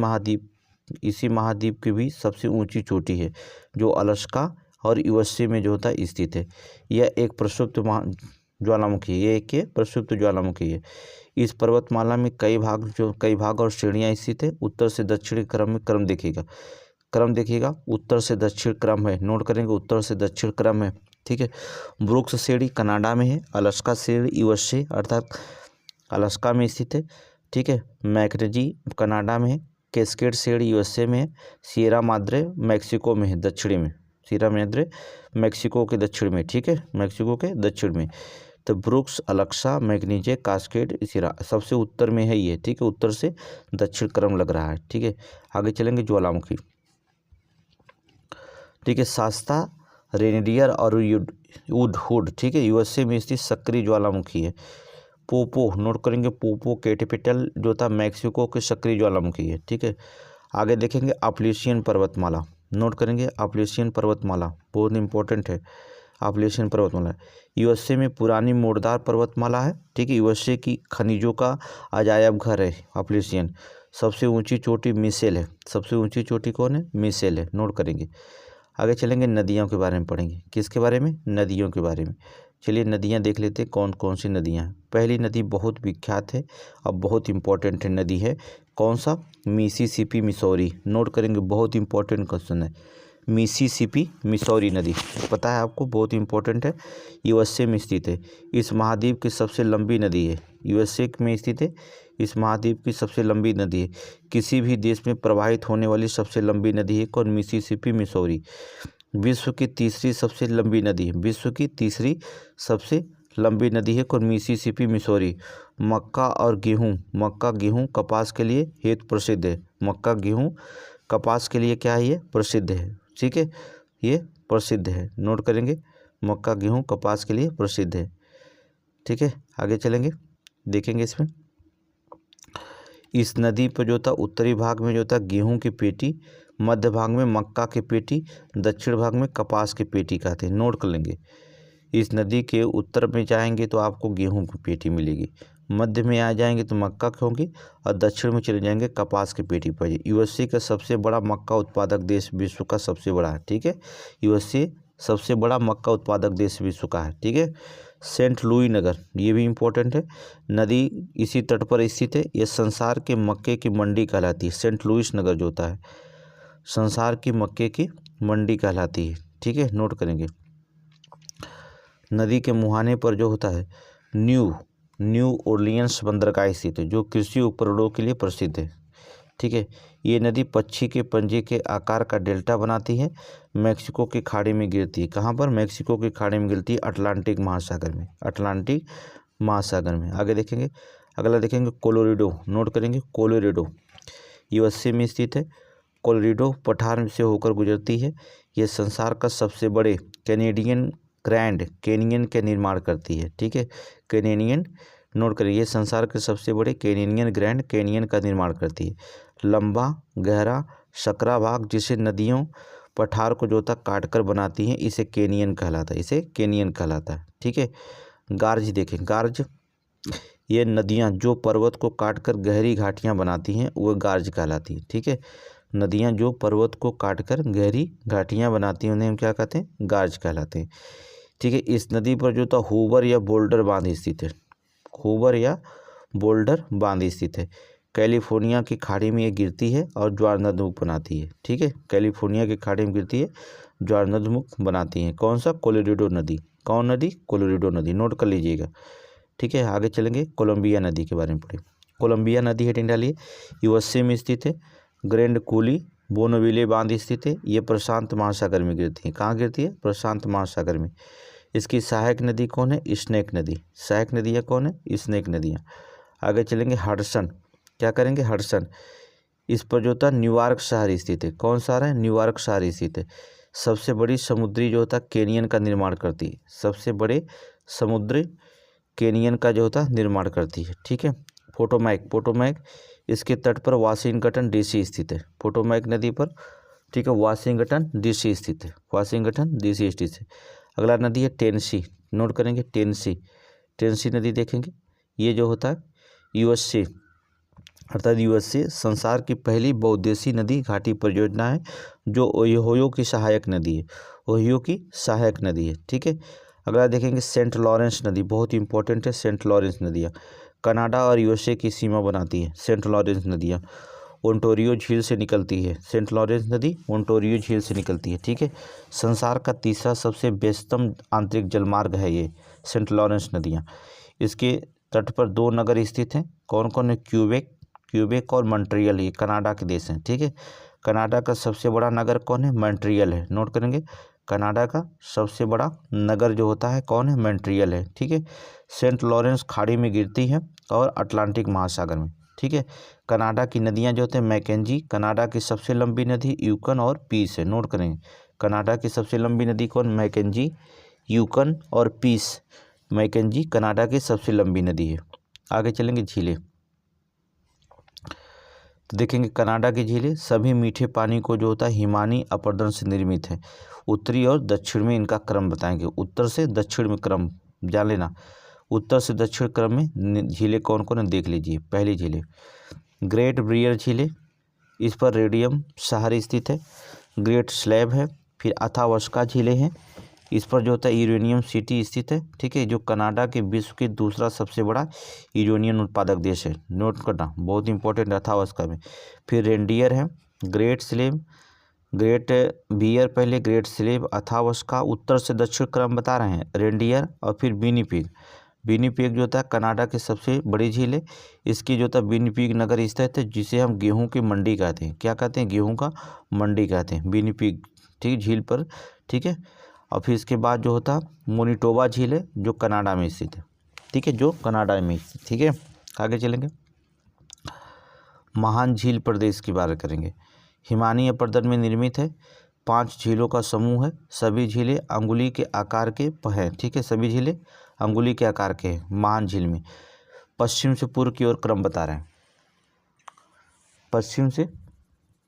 महाद्वीप की भी सबसे ऊंची चोटी है, जो अलास्का और यूएसए में जो होता है स्थित है। यह एक प्रक्षुब्ध ज्वालामुखी है, ये एक प्रक्षुब्ध ज्वालामुखी है। इस पर्वतमाला में कई भाग और श्रेणियां स्थित है। उत्तर से दक्षिण क्रम में क्रम देखिएगा, उत्तर से दक्षिण क्रम है, नोट करेंगे, उत्तर से दक्षिण क्रम है। ठीक है। ब्रुक्स श्रेणी कनाडा में है, अलास्का श्रेणी यूएसए अर्थात अलास्का में स्थित है। ठीक है। मैकेंजी कनाडा में है, कैस्केड श्रेणी यूएसए में है, सिएरा माद्रे मैक्सिको में है, दक्षिणी में, सिएरा माद्रे मैक्सिको के दक्षिण में। ठीक है, मैक्सिको के दक्षिण में। तो Brooks, Alaska, Mackenzie, Cascade, Sierra सबसे उत्तर में है ये। ठीक है, उत्तर से दक्षिण क्रम लग रहा है। ठीक है। आगे चलेंगे ज्वालामुखी। ठीक है। शास्ता, रेनिडियर और वुडहुड, ठीक है, यूएसए में स्थित सक्रिय ज्वालामुखी है। पोपो, नोट करेंगे, पोपो कैपिटल जो था मैक्सिको के सक्रिय ज्वालामुखी है। ठीक है। आगे देखेंगे अपलेशियन पर्वतमाला, नोट करेंगे अपलेशियन पर्वतमाला बहुत इंपॉर्टेंट है। अपलेशियन पर्वतमाला यूएसए में पुरानी मोड़दार पर्वतमाला है। ठीक है। यूएसए की खनिजों का अजायब घर है अपलेशियन। सबसे ऊंची चोटी मिसेल है, सबसे ऊंची चोटी कौन है? मिसेल है, नोट करेंगे। आगे चलेंगे, नदियों के बारे में पढ़ेंगे। किसके बारे में? नदियों के बारे में। चलिए नदियाँ देख लेते हैं कौन कौन सी नदियाँ हैं। पहली नदी बहुत विख्यात है और बहुत इंपॉर्टेंट नदी है, कौन सा? मिसिसिपी मिसौरी, नोट करेंगे, बहुत इंपॉर्टेंट क्वेश्चन है। मिसिसिपी मिसौरी नदी पता है आपको, बहुत इंपॉर्टेंट है, यूएसए में स्थित है। इस महाद्वीप की सबसे लंबी नदी है, यूएसए में स्थित है, इस महाद्वीप की सबसे लंबी नदी है। किसी भी देश में प्रवाहित होने वाली सबसे लंबी नदी है कौन? Mississippi Missouri. विश्व की तीसरी सबसे लंबी नदी है, विश्व की तीसरी सबसे लंबी नदी है कौन? Mississippi Missouri. मक्का गेहूँ कपास के लिए हेतु प्रसिद्ध है। मक्का गेहूँ कपास के लिए क्या है? ये प्रसिद्ध है। ठीक है, ये प्रसिद्ध है, नोट करेंगे, मक्का गेहूँ कपास के लिए प्रसिद्ध है। ठीक है। आगे चलेंगे, देखेंगे इसमें। इस नदी पर जो था उत्तरी भाग में जो था गेहूं की पेटी, मध्य भाग में मक्का की पेटी, दक्षिण भाग में कपास की पेटी कहते हैं, नोट कर लेंगे। इस नदी के उत्तर में जाएंगे तो आपको गेहूं की पेटी मिलेगी, मध्य में आ जाएंगे तो मक्का की होंगी और दक्षिण में चले जाएंगे कपास की पेटी पर। यूएसए का सबसे बड़ा मक्का उत्पादक देश विश्व का सबसे बड़ा है। ठीक है, यूएसए सबसे बड़ा मक्का उत्पादक देश विश्व का है। ठीक है। सेंट लुई नगर, ये भी इम्पोर्टेंट है, नदी इसी तट पर स्थित है। यह संसार के मक्के की मंडी कहलाती है। सेंट लुइस नगर जो होता है संसार की मक्के की मंडी कहलाती है। ठीक है, नोट करेंगे। नदी के मुहाने पर जो होता है न्यू ओरलियंस बंदरगाह स्थित है, जो कृषि उपकरणों के लिए प्रसिद्ध है। ठीक है। ये नदी पक्षी के पंजे के आकार का डेल्टा बनाती है, मैक्सिको की खाड़ी में गिरती है। कहाँ पर? मैक्सिको की खाड़ी में गिरती है, अटलांटिक महासागर में, अटलांटिक महासागर में। आगे देखेंगे, अगला देखेंगे कोलोराडो, नोट करेंगे, कोलोराडो यूएसए में स्थित है। कोलोराडो पठार से होकर गुजरती है। यह संसार का सबसे बड़े कैनेडियन ग्रैंड कैनियन का निर्माण करती है। ठीक है, कैनेडियन, नोट करिए, ये संसार के सबसे बड़े कैनेडियन ग्रैंड कैनियन का निर्माण करती है। लंबा गहरा सकरा भाग जिसे नदियों पठार को जो था काट कर बनाती हैं, इसे कैनियन कहलाता है, इसे कैनियन कहलाता है। ठीक है। गार्ज देखें, गार्ज ये नदियाँ जो पर्वत को काटकर गहरी घाटियाँ बनाती हैं वो गार्ज कहलाती है। ठीक है, नदियाँ जो पर्वत को काटकर गहरी घाटियाँ बनाती हैं उन्हें हम क्या कहते हैं? गार्ज कहलाते हैं। ठीक है। इस नदी पर जो था हूवर या बोल्डर बांध स्थित है, हूवर या बोल्डर बांध स्थित है। कैलिफोर्निया की खाड़ी में ये गिरती है और ज्वार नदमुख बनाती है। ठीक है, कैलिफोर्निया की खाड़ी में गिरती है, ज्वार नदमुख बनाती है। कौन सा? कोलोराडो नदी। कौन नदी? कोलोराडो नदी, नोट कर लीजिएगा। ठीक है। आगे चलेंगे, कोलंबिया नदी के बारे में पढ़ें। कोलंबिया नदी हेडिंग डालिए, यूएसए में स्थित है। ग्रैंड कूली बोनविले बांध स्थित है। ये प्रशांत महासागर में गिरती है। कहाँ गिरती है? प्रशांत महासागर में। इसकी सहायक नदी कौन है? स्नेक नदी। सहायक नदियाँ कौन है? स्नेक नदियाँ। आगे चलेंगे, हडसन, क्या करेंगे? हडसन इस पर जो होता है न्यूयॉर्क शहर स्थित है। कौन शहर है? न्यूयॉर्क शहर स्थित है। सबसे बड़ी समुद्री जो होता है कैनियन का निर्माण करती है। सबसे बड़े समुद्री कैनियन का जो होता है निर्माण करती है। ठीक है। पोटोमैक इसके तट पर वाशिंगटन डीसी स्थित है। पोटोमैक नदी पर, ठीक है, वाशिंगटन डीसी स्थित है। वाशिंगटन डीसी स्थित है। अगला नदी है टेनेसी। नोट करेंगे टेनेसी नदी देखेंगे। ये जो होता है यूएसए अर्थात यूएसए संसार की पहली बहुउद्देशीय नदी घाटी परियोजना है जो ओहियो की सहायक नदी है। ओहियो की सहायक नदी है। ठीक है। अगला देखेंगे सेंट लॉरेंस नदी, बहुत इंपॉर्टेंट है। सेंट लॉरेंस नदियाँ कनाडा और यूएसए की सीमा बनाती है। सेंट लॉरेंस नदियाँ ओंटारियो झील से निकलती है। सेंट लॉरेंस नदी ओंटारियो झील से निकलती है। ठीक है। संसार का तीसरा सबसे व्यस्तम आंतरिक जलमार्ग है ये सेंट लॉरेंस नदियाँ। इसके तट पर दो नगर स्थित हैं। कौन कौन है? क्यूबेक और मॉन्ट्रियल, ये कनाडा के देश हैं। ठीक है। कनाडा का सबसे बड़ा नगर कौन है? मॉन्ट्रियल है। नोट करेंगे कनाडा का सबसे बड़ा नगर जो होता है कौन है? मॉन्ट्रियल है। ठीक है। सेंट लॉरेंस खाड़ी में गिरती है और अटलांटिक महासागर में। ठीक है। कनाडा की नदियां जो होते हैं मैकेंजी, कनाडा की सबसे लंबी नदी यूकन और पीस है। नोट करेंगे कनाडा की सबसे लंबी नदी कौन? मैकेंजी, यूकन और पीस। मैकेंजी कनाडा की सबसे लंबी नदी है। आगे चलेंगे झीलें, तो देखेंगे कनाडा की झीलें सभी मीठे पानी को जो होता है हिमानी अपरदन से निर्मित है। उत्तरी और दक्षिण में इनका क्रम बताएंगे। उत्तर से दक्षिण में क्रम जान लेना। उत्तर से दक्षिण क्रम में झीलें कौन कौन है देख लीजिए। पहली झीलें ग्रेट ब्रियर झीलें, इस पर रेडियम शहर स्थित है। ग्रेट स्लैब है। फिर अथावस्का झीलें हैं, इस पर जो होता है यूरेनियम सिटी स्थित है। ठीक है। जो कनाडा के विश्व के दूसरा सबसे बड़ा यूरेनियम उत्पादक देश है। नोट करना बहुत इंपॉर्टेंट अथावस्का में। फिर रेनडियर है। ग्रेट स्लेब, ग्रेट बियर पहले, ग्रेट स्लेब, अथावस्का उत्तर से दक्षिण क्रम बता रहे हैं। रेनडियर और फिर विनिपेग। विनिपेग जो होता है कनाडा की सबसे बड़ी झील है। इसकी जो होता है विनिपेग नगर स्थित है जिसे हम गेहूं की मंडी कहते हैं। क्या कहते हैं? गेहूं का मंडी कहते हैं विनिपेग, ठीक, झील पर। ठीक है। और फिर इसके बाद जो होता मोनिटोबा झील है जो कनाडा में स्थित है। ठीक है, जो कनाडा में स्थित। ठीक है। आगे चलेंगे महान झील प्रदेश की बात करेंगे। हिमानी अपरदन में निर्मित है। 5 झीलों का समूह है। सभी झीलें अंगुली के आकार के हैं। ठीक है। सभी झीलें अंगुली के आकार के हैं महान झील में। पश्चिम से पूर्व की ओर क्रम बता रहे हैं। पश्चिम से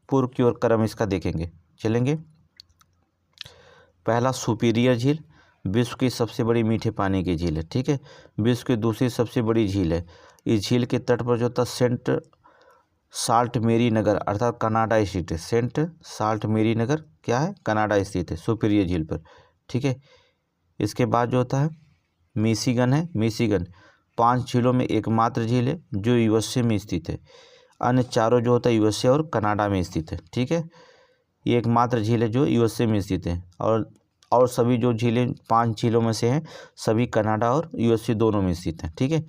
पूर्व की ओर क्रम इसका देखेंगे चलेंगे। पहला सुपीरियर झील विश्व की सबसे बड़ी मीठे पानी की झील है। ठीक है। विश्व की दूसरी सबसे बड़ी झील है। इस झील के तट पर जो था सेंट साल्ट मेरी नगर अर्थात कनाडा स्थित है। सेंट साल्ट मेरी नगर क्या है? कनाडा स्थित है सुपीरियर झील पर। ठीक है। इसके बाद जो होता है मिशिगन है। मिशिगन 5 झीलों में एकमात्र झील है जो यूएसए में स्थित है। अन्य चारों जो होता है यूएसए और कनाडा में स्थित है। ठीक है। ये एकमात्र झील है जो यूएसए में स्थित है और सभी जो झीलें 5 झीलों में से हैं सभी कनाडा और यूएसए दोनों में स्थित हैं। ठीक है।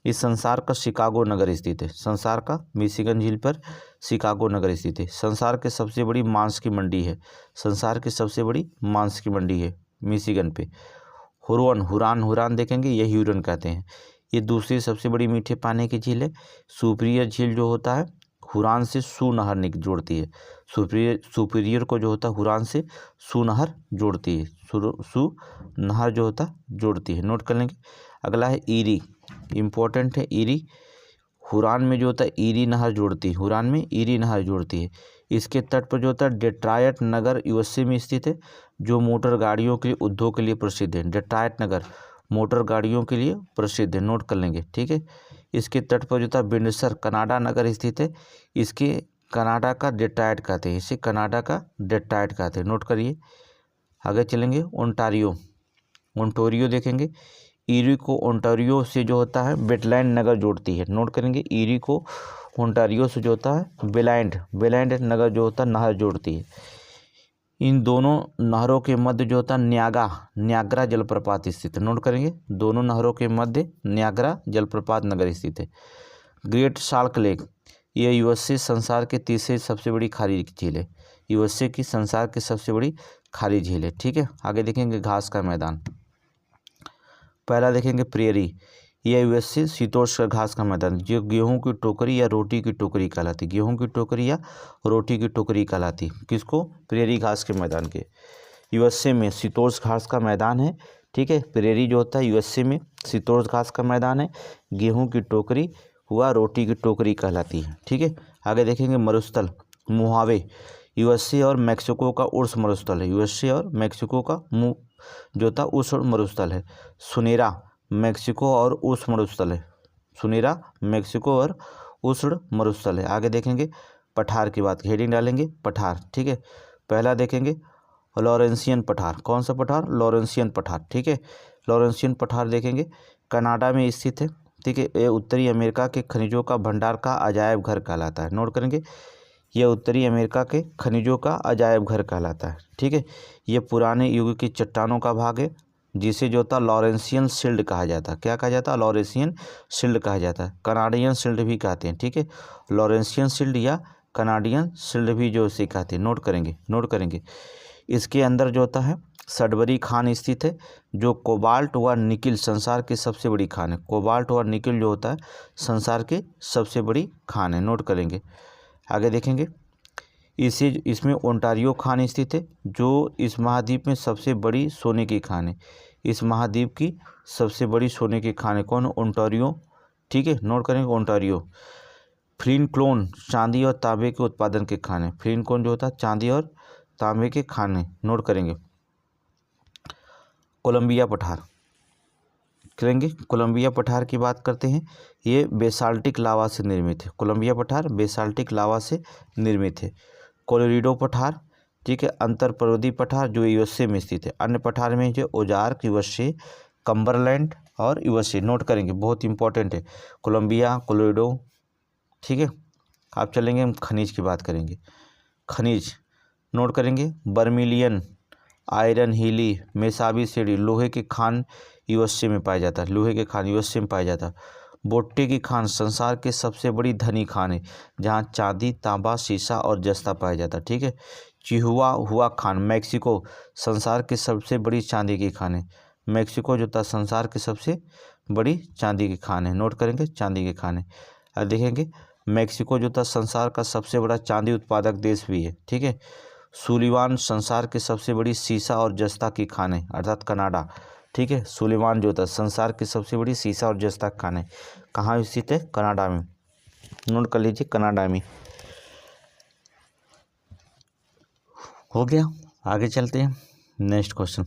इस संसार का शिकागो नगर स्थित है। संसार का मिशिगन झील पर शिकागो नगर स्थित है। संसार की सबसे बड़ी मांस की मंडी है। संसार की सबसे बड़ी मांस की मंडी है मिशिगन पे। हुरान देखेंगे, यही ह्यूरन कहते हैं। ये दूसरी सबसे बड़ी मीठे पानी की झील है। सुपीरियर झील जो होता है हुरान से सू नहर जोड़ती है। सुपीरियर को जो होता है हुरान से सू नहर जोड़ती है। सू नहर जो होता है जोड़ती है। नोट कर लेंगे। अगला है ईरी, इम्पोर्टेंट है ईरी। हुरान में जो होता है ईरी नहर जोड़ती है। हुरान में ईरी नहर जोड़ती है। इसके तट पर जो होता है डेट्रॉयट नगर यूएसए में स्थित है जो मोटर गाड़ियों के उद्योग के लिए प्रसिद्ध है। डेट्रॉयट नगर मोटर गाड़ियों के लिए प्रसिद्ध है। नोट कर लेंगे। ठीक है। इसके तट पर जो था विंडसर कनाडा नगर स्थित है। इसके कनाडा का डेट्रॉयट कहते हैं। इसे कनाडा का डेट्रॉयट कहते हैं। नोट करिए। आगे चलेंगे ओंटारियो देखेंगे। ईरी को ओंटारियो से जो होता है बेटलैंड नगर जोड़ती है। नोट करेंगे ईरी को ओंटारियो से जो होता है बेलैंड नगर जो होता है नहर जोड़ती है। इन दोनों नहरों के मध्य जो होता है न्यागरा जलप्रपात स्थित है। नोट करेंगे दोनों नहरों के मध्य न्यागरा जलप्रपात नगर स्थित है। ग्रेट साल्ट लेक यह यूएसए संसार के तीसरी सबसे बड़ी खारी झील है। यूएसए की संसार की सबसे बड़ी खारी झील है। ठीक है। आगे देखेंगे घास का मैदान। पहला देखेंगे प्रेरी, यह यूएसए शीतोष्ण घास का मैदान, जो गेहूं की टोकरी या रोटी की टोकरी कहलाती, गेहूं की टोकरी या रोटी की टोकरी कहलाती, किसको? प्रेरी घास के मैदान के। यूएसए में शीतोष्ण घास का मैदान है, ठीक है। प्रेरी जो होता है यूएसए में शीतोष्ण घास का मैदान है, गेहूं की टोकरी हुआ रोटी की टोकरी कहलाती है, ठीक है। आगे देखेंगे मरुस्थल मोहावे, यूएसए और मैक्सिको का उष्ण मरुस्थल है, यूएसए और मैक्सिको का जो था उष्ण मरुस्थल है। सुनेरा मैक्सिको और उष्ण मरुस्थल है, सुनेरा मैक्सिको और उष्ण मरुस्थल है। आगे देखेंगे पठार की बात, हेडिंग डालेंगे पठार, ठीक है। पहला देखेंगे लॉरेंसियन पठार, कौन सा पठार? लॉरेंसियन पठार, ठीक है। लॉरेंसियन पठार देखेंगे कनाडा में स्थित है, ठीक है। ये उत्तरी अमेरिका के खनिजों का भंडार का अजायब घर कहलाता है, नोट करेंगे। यह उत्तरी अमेरिका के खनिजों का अजायब घर कहलाता है, ठीक है। ये पुराने युग की चट्टानों का भाग है, जिसे जो था लॉरेंसियन शिल्ड कहा जाता है। क्या कहा जाता है? लॉरेंसियन शिल्ड कहा जाता है, कनाडियन शिल्ड भी कहते हैं, ठीक है। लॉरेंसियन शिल्ड या कनाडियन शिल्ड भी जो इसे कहते हैं, नोट करेंगे। इसके अंदर जो होता है सडबरी खान स्थित है, जो कोबाल्ट व निकिल संसार की सबसे बड़ी खान है। कोबाल्ट व निकिल जो होता है संसार की सबसे बड़ी खान है, नोट करेंगे। आगे देखेंगे इसमें ओंटारियो खान स्थित है, जो इस महाद्वीप में सबसे बड़ी सोने की खान है। इस महाद्वीप की सबसे बड़ी सोने की खान है कौन? ओंटारियो, ठीक है, नोट करेंगे ओंटारियो। फ्लिनक्लोन चांदी और तांबे के उत्पादन के खान है, फ्लिनक्लोन जो होता है चांदी और तांबे के खान है, नोट करेंगे। कोलंबिया पठार करेंगे, कोलंबिया पठार की बात करते हैं। ये बेसाल्टिक लावा से निर्मित है, कोलंबिया पठार बेसाल्टिक लावा से निर्मित है। कोलोराडो पठार, ठीक है, अंतर पर्वतीय पठार जो यूएसए में स्थित है। अन्य पठार में जो ओजार्क यूएसए, कम्बरलैंड और यूएसए, नोट करेंगे, बहुत इंपॉर्टेंट है। कोलंबिया, कोलोराडो, ठीक है। आप चलेंगे हम खनिज की बात करेंगे। खनिज नोट करेंगे बर्मिलियन, आयरन, हीली, मेसाबी सीडी, लोहे के खान यूएसए में पाया जाता है, लोहे के खान यूएसए में पाया जाता है। बोट्टे की खान संसार के सबसे बड़ी धनी खान है, जहाँ चांदी, तांबा, शीशा और जस्ता पाया जाता है, ठीक है। चिहुआ हुआ खान मैक्सिको संसार की सबसे बड़ी चांदी की खान है, मैक्सिको जो था संसार की सबसे बड़ी चांदी की खान है, नोट करेंगे चांदी की खान है। अब देखेंगे मैक्सिको जो था संसार का सबसे बड़ा चांदी उत्पादक देश भी है, ठीक है। सुलिवान संसार की सबसे बड़ी सीसा और जस्ता की खान है, अर्थात कनाडा, ठीक है। सुलिवान जो था संसार की सबसे बड़ी सीसा और जस्ता की खान है, कहाँ स्थित है? कनाडा में, नोट कर लीजिए कनाडा में। हो गया, आगे चलते हैं नेक्स्ट क्वेश्चन।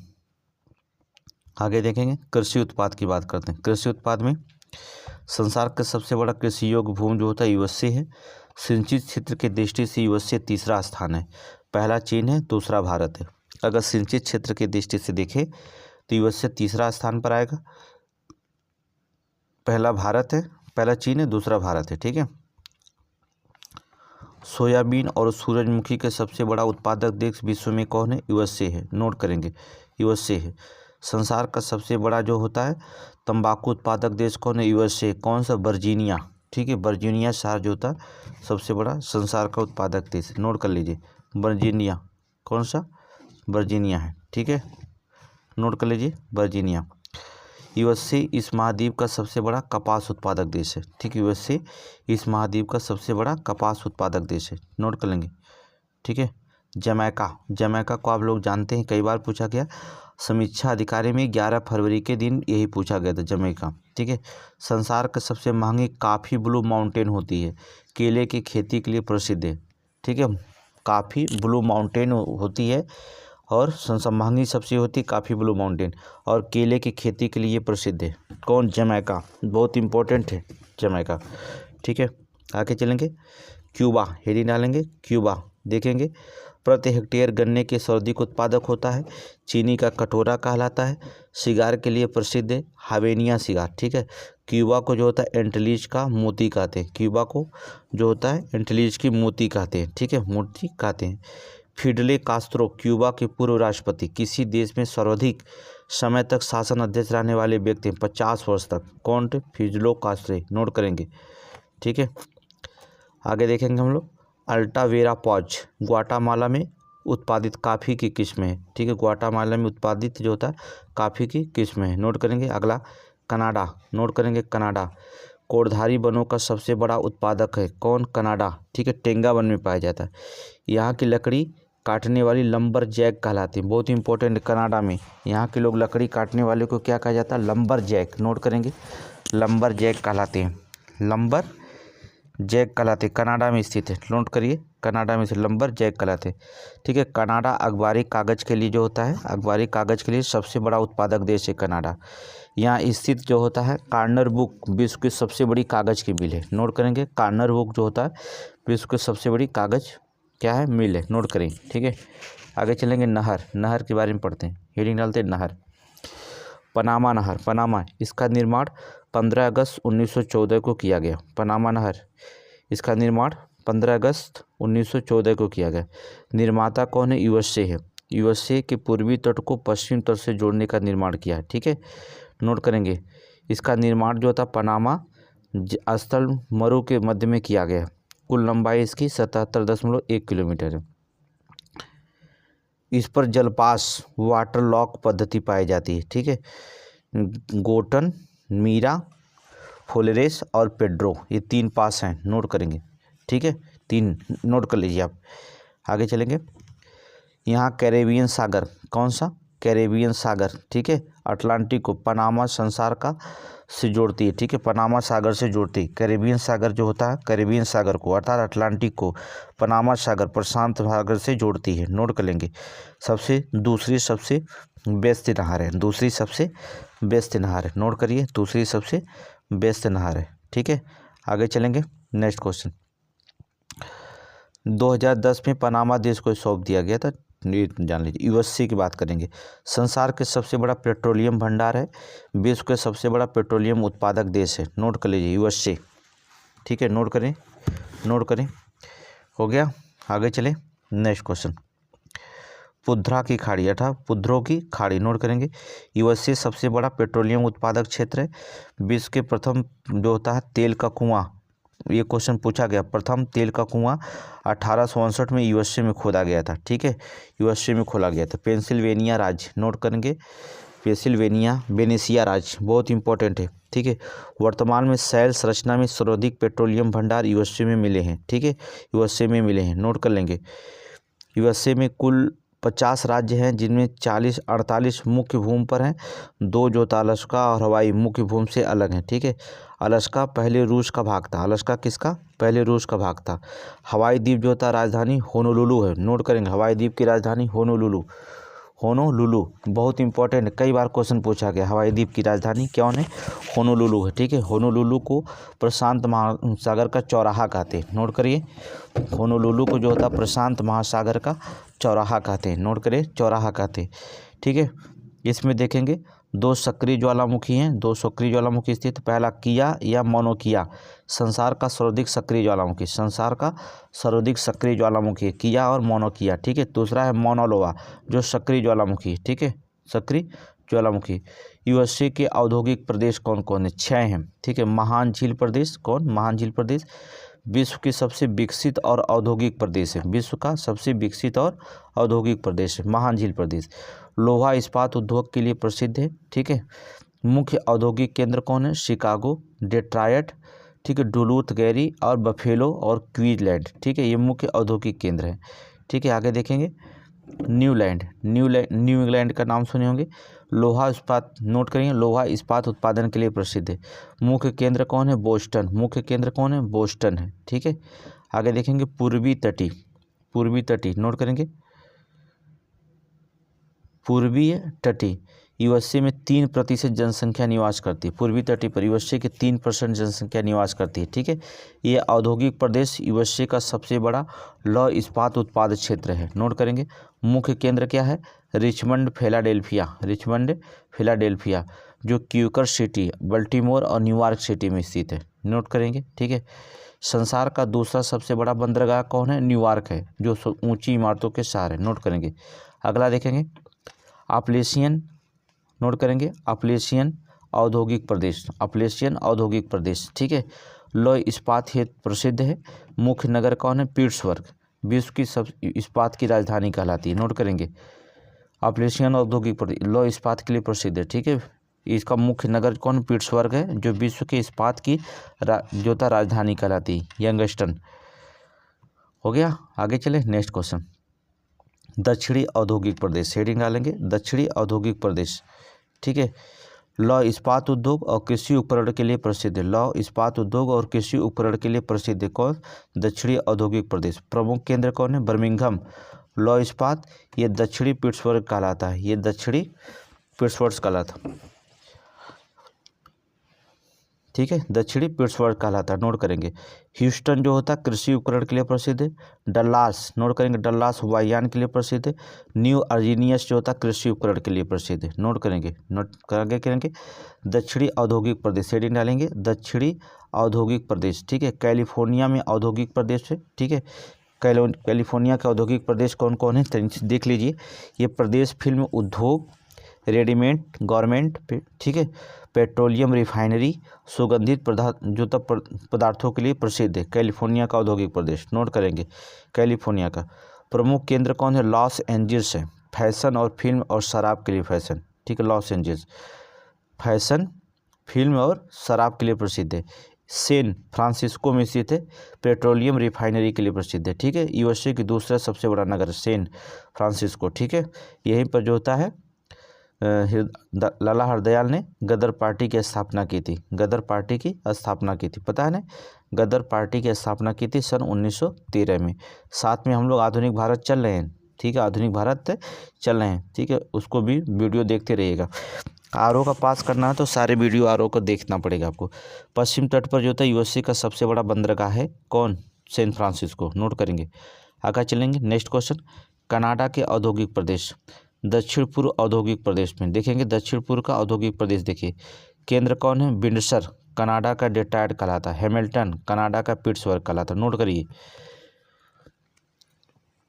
आगे देखेंगे कृषि उत्पाद की बात करते हैं। कृषि उत्पाद में संसार का सबसे बड़ा कृषि योग्य भूमि जो होता है यूएसए है। सिंचित क्षेत्र की दृष्टि से यूएसए तीसरा स्थान है, पहला चीन है, दूसरा भारत है। अगर सिंचित क्षेत्र की दृष्टि से देखें तो यूएसए तीसरा स्थान पर आएगा, पहला भारत है, पहला चीन है, दूसरा भारत है, ठीक है। सोयाबीन और सूरजमुखी के सबसे बड़ा उत्पादक देश विश्व में कौन है? यूएसए है, नोट करेंगे यूएसए है। संसार का सबसे बड़ा जो होता है तंबाकू उत्पादक देश कौन है? यूएसए। कौन सा? वर्जीनिया, ठीक है, वर्जीनिया शहर जो होता है सबसे बड़ा संसार का उत्पादक देश, नोट कर लीजिए वर्जीनिया, कौन सा? वर्जीनिया है, ठीक है, नोट कर लीजिए वर्जीनिया। यूएसए इस महाद्वीप का सबसे बड़ा कपास उत्पादक देश है, ठीक है, यूएसए इस महाद्वीप का सबसे बड़ा कपास उत्पादक देश है, नोट कर लेंगे, ठीक है। जमैका, जमैका को आप लोग जानते हैं, कई बार पूछा गया, समीक्षा अधिकारी में 11 फरवरी के दिन यही पूछा गया था, जमैका, ठीक है। संसार का सबसे महंगी काफ़ी ब्लू माउंटेन होती है, केले की खेती के लिए प्रसिद्ध है, ठीक है। काफ़ी ब्लू माउंटेन होती है और महंगी सबसे होती है काफ़ी ब्लू माउंटेन, और केले की खेती के लिए प्रसिद्ध है। कौन? जमैका, बहुत इंपॉर्टेंट है जमैका, ठीक है। आगे चलेंगे क्यूबा, हेडिंग डालेंगे क्यूबा, देखेंगे प्रति हेक्टेयर गन्ने के सर्वाधिक उत्पादक होता है, चीनी का कटोरा कहलाता है, सिगार के लिए प्रसिद्ध है, हावेनिया सिगार, ठीक है। क्यूबा को जो होता है एंटलीज का मोती कहते हैं, क्यूबा को जो होता है एंटलीज की मोती कहते हैं, ठीक है, मोती कहते हैं। फिडेल कास्त्रो क्यूबा के पूर्व राष्ट्रपति, किसी देश में सर्वाधिक समय तक शासन अध्यक्ष रहने वाले व्यक्ति 50 वर्ष तक, कौन थे? फिडेल कास्त्रो, नोट करेंगे, ठीक है। आगे देखेंगे हम लोग अल्टावेरा पॉज ग्वाटामाला में उत्पादित काफ़ी की किस्म है, ठीक है, ग्वाटामाला में उत्पादित जो होता है काफ़ी की किस्म है, नोट करेंगे। अगला कनाडा, नोट करेंगे कनाडा। कोड़धारी वनों का सबसे बड़ा उत्पादक है कौन? कनाडा, ठीक है, टेंगा वन में पाया जाता है। यहाँ की लकड़ी काटने वाली लंबर जैक कहलाती है, बहुत इंपॉर्टेंट। कनाडा में यहाँ के लोग लकड़ी काटने वाले को क्या कहा जाता है? लंबर जैक, नोट करेंगे लंबर जैक कहलाते हैं, लंबर जैक कहलाते, कनाडा में स्थित है, नोट करिए कनाडा में से लंबर जैक कहलाते, ठीक है। कनाडा अखबारी कागज़ के लिए जो होता है, अखबारी कागज़ के लिए सबसे बड़ा उत्पादक देश है कनाडा। यहाँ स्थित जो होता है कार्नर बुक विश्व की सबसे बड़ी कागज़ की मिल है, नोट करेंगे कार्नर बुक जो होता है विश्व की सबसे बड़ी कागज़ क्या है? मिल है, नोट करें, ठीक है। आगे चलेंगे नहर, नहर के बारे में पढ़ते हैं, हेडिंग डालते हैं नहर। पनामा नहर, पनामा, इसका निर्माण 15 अगस्त 1914 को किया गया। पनामा नहर, इसका निर्माण 15 अगस्त 1914 को किया गया। निर्माता कौन है? यूएसए है। यूएसए के पूर्वी तट को पश्चिम तट से जोड़ने का निर्माण किया है, ठीक है, नोट करेंगे। इसका निर्माण जो था पनामा स्थल मरु के मध्य में किया गया। कुल लंबाई इसकी 77.1 किलोमीटर है। इस पर जलपास वाटर लॉक पद्धति पाई जाती है, ठीक है। गोटन, मीरा, फोलेरेस और पेड्रो, ये 3 पास हैं, नोट करेंगे, ठीक है, 3 नोट कर लीजिए आप। आगे चलेंगे। यहाँ कैरेबियन सागर, कौन सा? कैरेबियन सागर, ठीक है, अटलांटिक को पनामा संसार का से जोड़ती है, ठीक है, पनामा सागर से जोड़ती है। कैरेबियन सागर जो होता है, कैरेबियन सागर को अर्थात अटलांटिक को पनामा सागर प्रशांत सागर से जोड़ती है, नोट कर लेंगे। दूसरी सबसे व्यस्त नहर है, दूसरी सबसे व्यस्त नहर है, नोट करिए, दूसरी सबसे व्यस्त नहर है, ठीक है। आगे चलेंगे, नेक्स्ट क्वेश्चन। 2010 में पनामा देश को सौंप दिया गया था, ये जान लीजिए। यूएसए की बात करेंगे। संसार के सबसे बड़ा पेट्रोलियम भंडार है, विश्व के सबसे बड़ा पेट्रोलियम उत्पादक देश है, नोट कर लीजिए यूएसए, ठीक है, नोट करें, नोट करें, हो गया। आगे चलें, नेक्स्ट क्वेश्चन। पुद्रा की खाड़ी अर्थात पुद्रो की खाड़ी, नोट करेंगे। यूएसए सबसे बड़ा पेट्रोलियम उत्पादक क्षेत्र है। विश्व के प्रथम जो होता है तेल का कुआं, ये क्वेश्चन पूछा गया, प्रथम तेल का कुआं 1869 में यूएसए में खोदा गया था, ठीक है, यूएसए में खोला गया था। पेंसिल्वेनिया राज्य, नोट करेंगे पेंसिल्वेनिया, वेनेसिया राज्य, बहुत इंपॉर्टेंट है, ठीक है। वर्तमान में शैल संरचना में सर्वाधिक पेट्रोलियम भंडार यूएसए में मिले हैं, ठीक है, यूएसए में मिले हैं, नोट कर लेंगे। यूएसए में कुल 50 राज्य हैं, जिनमें 48 मुख्य भूमि पर हैं, 2 जो था अलास्का और हवाई मुख्य भूमि से अलग हैं, ठीक है। अलास्का पहले रूस का भाग था, अलास्का किसका? पहले रूस का भाग था। हवाई द्वीप जो था राजधानी होनोलुलु है, नोट करेंगे, हवाई द्वीप की राजधानी होनोलुलु, होनोलुलु बहुत इंपॉर्टेंट, कई बार क्वेश्चन पूछा गया। हवाई द्वीप की राजधानी क्या है? होनोलुलु है, ठीक है। होनोलुलु को प्रशांत महासागर का चौराहा कहते हैं, नोट करिए, होनोलुलु को जो होता है प्रशांत महासागर का चौराहा कहते हैं, नोट करिए, चौराहा कहते हैं, ठीक है। इसमें देखेंगे 2 सक्रिय ज्वालामुखी हैं, 2 सक्रिय ज्वालामुखी स्थित, पहला किया या मोनोकिया, संसार का सर्वाधिक सक्रिय ज्वालामुखी, संसार का सर्वाधिक सक्रिय ज्वालामुखी है, किया और मोनोकिया, ठीक है। दूसरा है मोनोलोवा जो सक्रिय ज्वालामुखी है, ठीक है, सक्रिय ज्वालामुखी। यूएसए के औद्योगिक प्रदेश कौन कौन है? 6 हैं, ठीक है। महान झील प्रदेश, कौन? महान झील प्रदेश विश्व की सबसे विकसित और औद्योगिक प्रदेश है, विश्व का सबसे विकसित और औद्योगिक प्रदेश है महान झील प्रदेश। लोहा इस्पात उद्योग के लिए प्रसिद्ध है, ठीक है। मुख्य औद्योगिक केंद्र कौन है? शिकागो, डेट्रॉयट, ठीक है, डुलूथ गैरी और बफेलो और क्वींसलैंड, ठीक है, ये मुख्य औद्योगिक केंद्र हैं, ठीक है। आगे देखेंगे न्यूलैंड, न्यू इंग्लैंड का नाम सुने होंगे। लोहा इस्पात, नोट करेंगे, लोहा इस्पात उत्पादन के लिए प्रसिद्ध है। मुख्य केंद्र कौन है? बोस्टन, मुख्य केंद्र कौन है? बोस्टन है, ठीक है। आगे देखेंगे पूर्वी तटी, पूर्वी तटी, नोट करेंगे पूर्वीय तटी। यूएसए में 3% जनसंख्या निवास करती है, पूर्वी तटी पर यूएसए के 3% जनसंख्या निवास करती है, ठीक है। ये औद्योगिक प्रदेश यूएसए का सबसे बड़ा लौह इस्पात उत्पादक क्षेत्र है, नोट करेंगे। मुख्य केंद्र क्या है? रिचमंड फिलाडेल्फिया, रिचमंड फिलाडेल्फिया जो क्यूकर सिटी, बल्टीमोर और न्यूयॉर्क सिटी में स्थित है, नोट करेंगे, ठीक है। संसार का दूसरा सबसे बड़ा बंदरगाह कौन है? न्यूयॉर्क है जो ऊंची इमारतों के शहर है, नोट करेंगे। अगला देखेंगे अपलेशियन, नोट करेंगे अपलेशियन औद्योगिक प्रदेश, अपलेशियन औद्योगिक प्रदेश, ठीक है। लौह इस्पात हेतु प्रसिद्ध है। मुख्य नगर कौन है? पिट्सबर्ग, विश्व की सब इस्पात की राजधानी कहलाती है, नोट करेंगे। अपलेशियन औद्योगिक प्रदेश लौह इस्पात के लिए प्रसिद्ध है, ठीक है। इसका मुख्य नगर कौन, पिट्सबर्ग है, जो विश्व के इस्पात की राजधानी कहलाती है, यंगस्टन। हो गया, आगे चले नेक्स्ट क्वेश्चन। दक्षिणी औद्योगिक प्रदेश, हेडिंग डालेंगे दक्षिणी औद्योगिक प्रदेश, ठीक है। लौह इस्पात उद्योग और कृषि उपकरण के लिए प्रसिद्ध है, लौह इस्पात उद्योग और कृषि उपकरण के लिए प्रसिद्ध है कौन, दक्षिणी औद्योगिक प्रदेश। प्रमुख केंद्र कौन है, बर्मिंघम। लौह इस्पात ये दक्षिणी पिट्सबर्ग कहलाता है, ये दक्षिणी पिट्सबर्ग कहलाता, ठीक है, दक्षिणी पिट्सबर्ग कहलाता है, नोट करेंगे। ह्यूस्टन जो होता है कृषि उपकरण के लिए प्रसिद्ध है। डल्लास, नोट करेंगे, डल्लास वायुयान के लिए प्रसिद्ध है। न्यू अर्जीनियस जो होता है कृषि उपकरण के लिए प्रसिद्ध है, नोट करेंगे, नोट करेंगे। दक्षिणी औद्योगिक प्रदेश, हेडिंग डालेंगे दक्षिणी औद्योगिक प्रदेश, ठीक है। कैलिफोर्निया में औद्योगिक प्रदेश है, ठीक है। कैलिफोर्निया का औद्योगिक प्रदेश कौन कौन है देख लीजिए। ये प्रदेश फिल्म उद्योग, रेडीमेड गारमेंट, ठीक है, पेट्रोलियम रिफाइनरी, सुगंधित पदार्थों के लिए प्रसिद्ध है, कैलिफोर्निया का औद्योगिक प्रदेश, नोट करेंगे। कैलिफोर्निया का प्रमुख केंद्र कौन है, लॉस एंजल्स है, फैशन और फिल्म और शराब के लिए फैशन, ठीक है, लॉस एंजल्स फैशन, फिल्म और शराब के लिए प्रसिद्ध है। सैन फ्रांसिस्को में स्थित है, पेट्रोलियम रिफाइनरी के लिए प्रसिद्ध है, ठीक है। यूएसए की दूसरा सबसे बड़ा नगर सैन फ्रांसिस्को, ठीक है। यहीं पर जो होता है लाला हरदयाल ने गदर पार्टी की स्थापना की थी, गदर पार्टी की स्थापना की थी, पता है ना, गदर पार्टी की स्थापना की थी सन 1913 में। साथ में हम लोग आधुनिक भारत चल रहे हैं, ठीक है, आधुनिक भारत चल रहे हैं, ठीक है, उसको भी वीडियो देखते रहिएगा। आरओ का पास करना है तो सारे वीडियो आरओ को देखना पड़ेगा आपको। पश्चिम तट पर जो होता है यूएसए का सबसे बड़ा बंदरगाह है कौन, सैन फ्रांसिस्को, नोट करेंगे। आगे चलेंगे नेक्स्ट क्वेश्चन। कनाडा के औद्योगिक प्रदेश, दक्षिण पूर्व औद्योगिक प्रदेश में देखेंगे, दक्षिण पूर्व का औद्योगिक प्रदेश देखिए, केंद्र कौन है, विंडसर, कनाडा का डेट्रॉयट कहलाता है, हैमिल्टन कनाडा का पिट्सबर्ग कहलाता है, नोट करिए।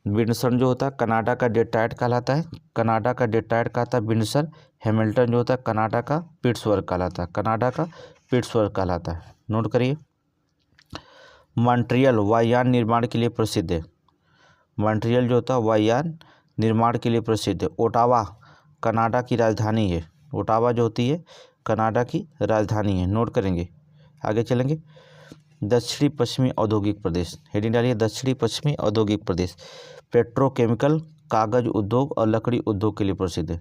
विंडसर जो होता है कनाडा का डेट्रॉयट कहलाता है, कनाडा का डेट्रॉयट कहलाता है विंडसर। हैमिल्टन जो होता है कनाडा का पिट्सबर्ग कहलाता है, कनाडा का पिट्सबर्ग कहलाता है, नोट करिए। मॉन्ट्रियल वायुयान निर्माण के लिए प्रसिद्ध है, मॉन्ट्रियल जो होता है वायुयान निर्माण के लिए प्रसिद्ध है। ओटावा कनाडा की राजधानी है, ओटावा जो होती है कनाडा की राजधानी है, नोट करेंगे। आगे चलेंगे। दक्षिणी पश्चिमी औद्योगिक प्रदेश, हेडिंग डालिए दक्षिणी पश्चिमी औद्योगिक प्रदेश। पेट्रोकेमिकल, कागज उद्योग और लकड़ी उद्योग के लिए प्रसिद्ध है,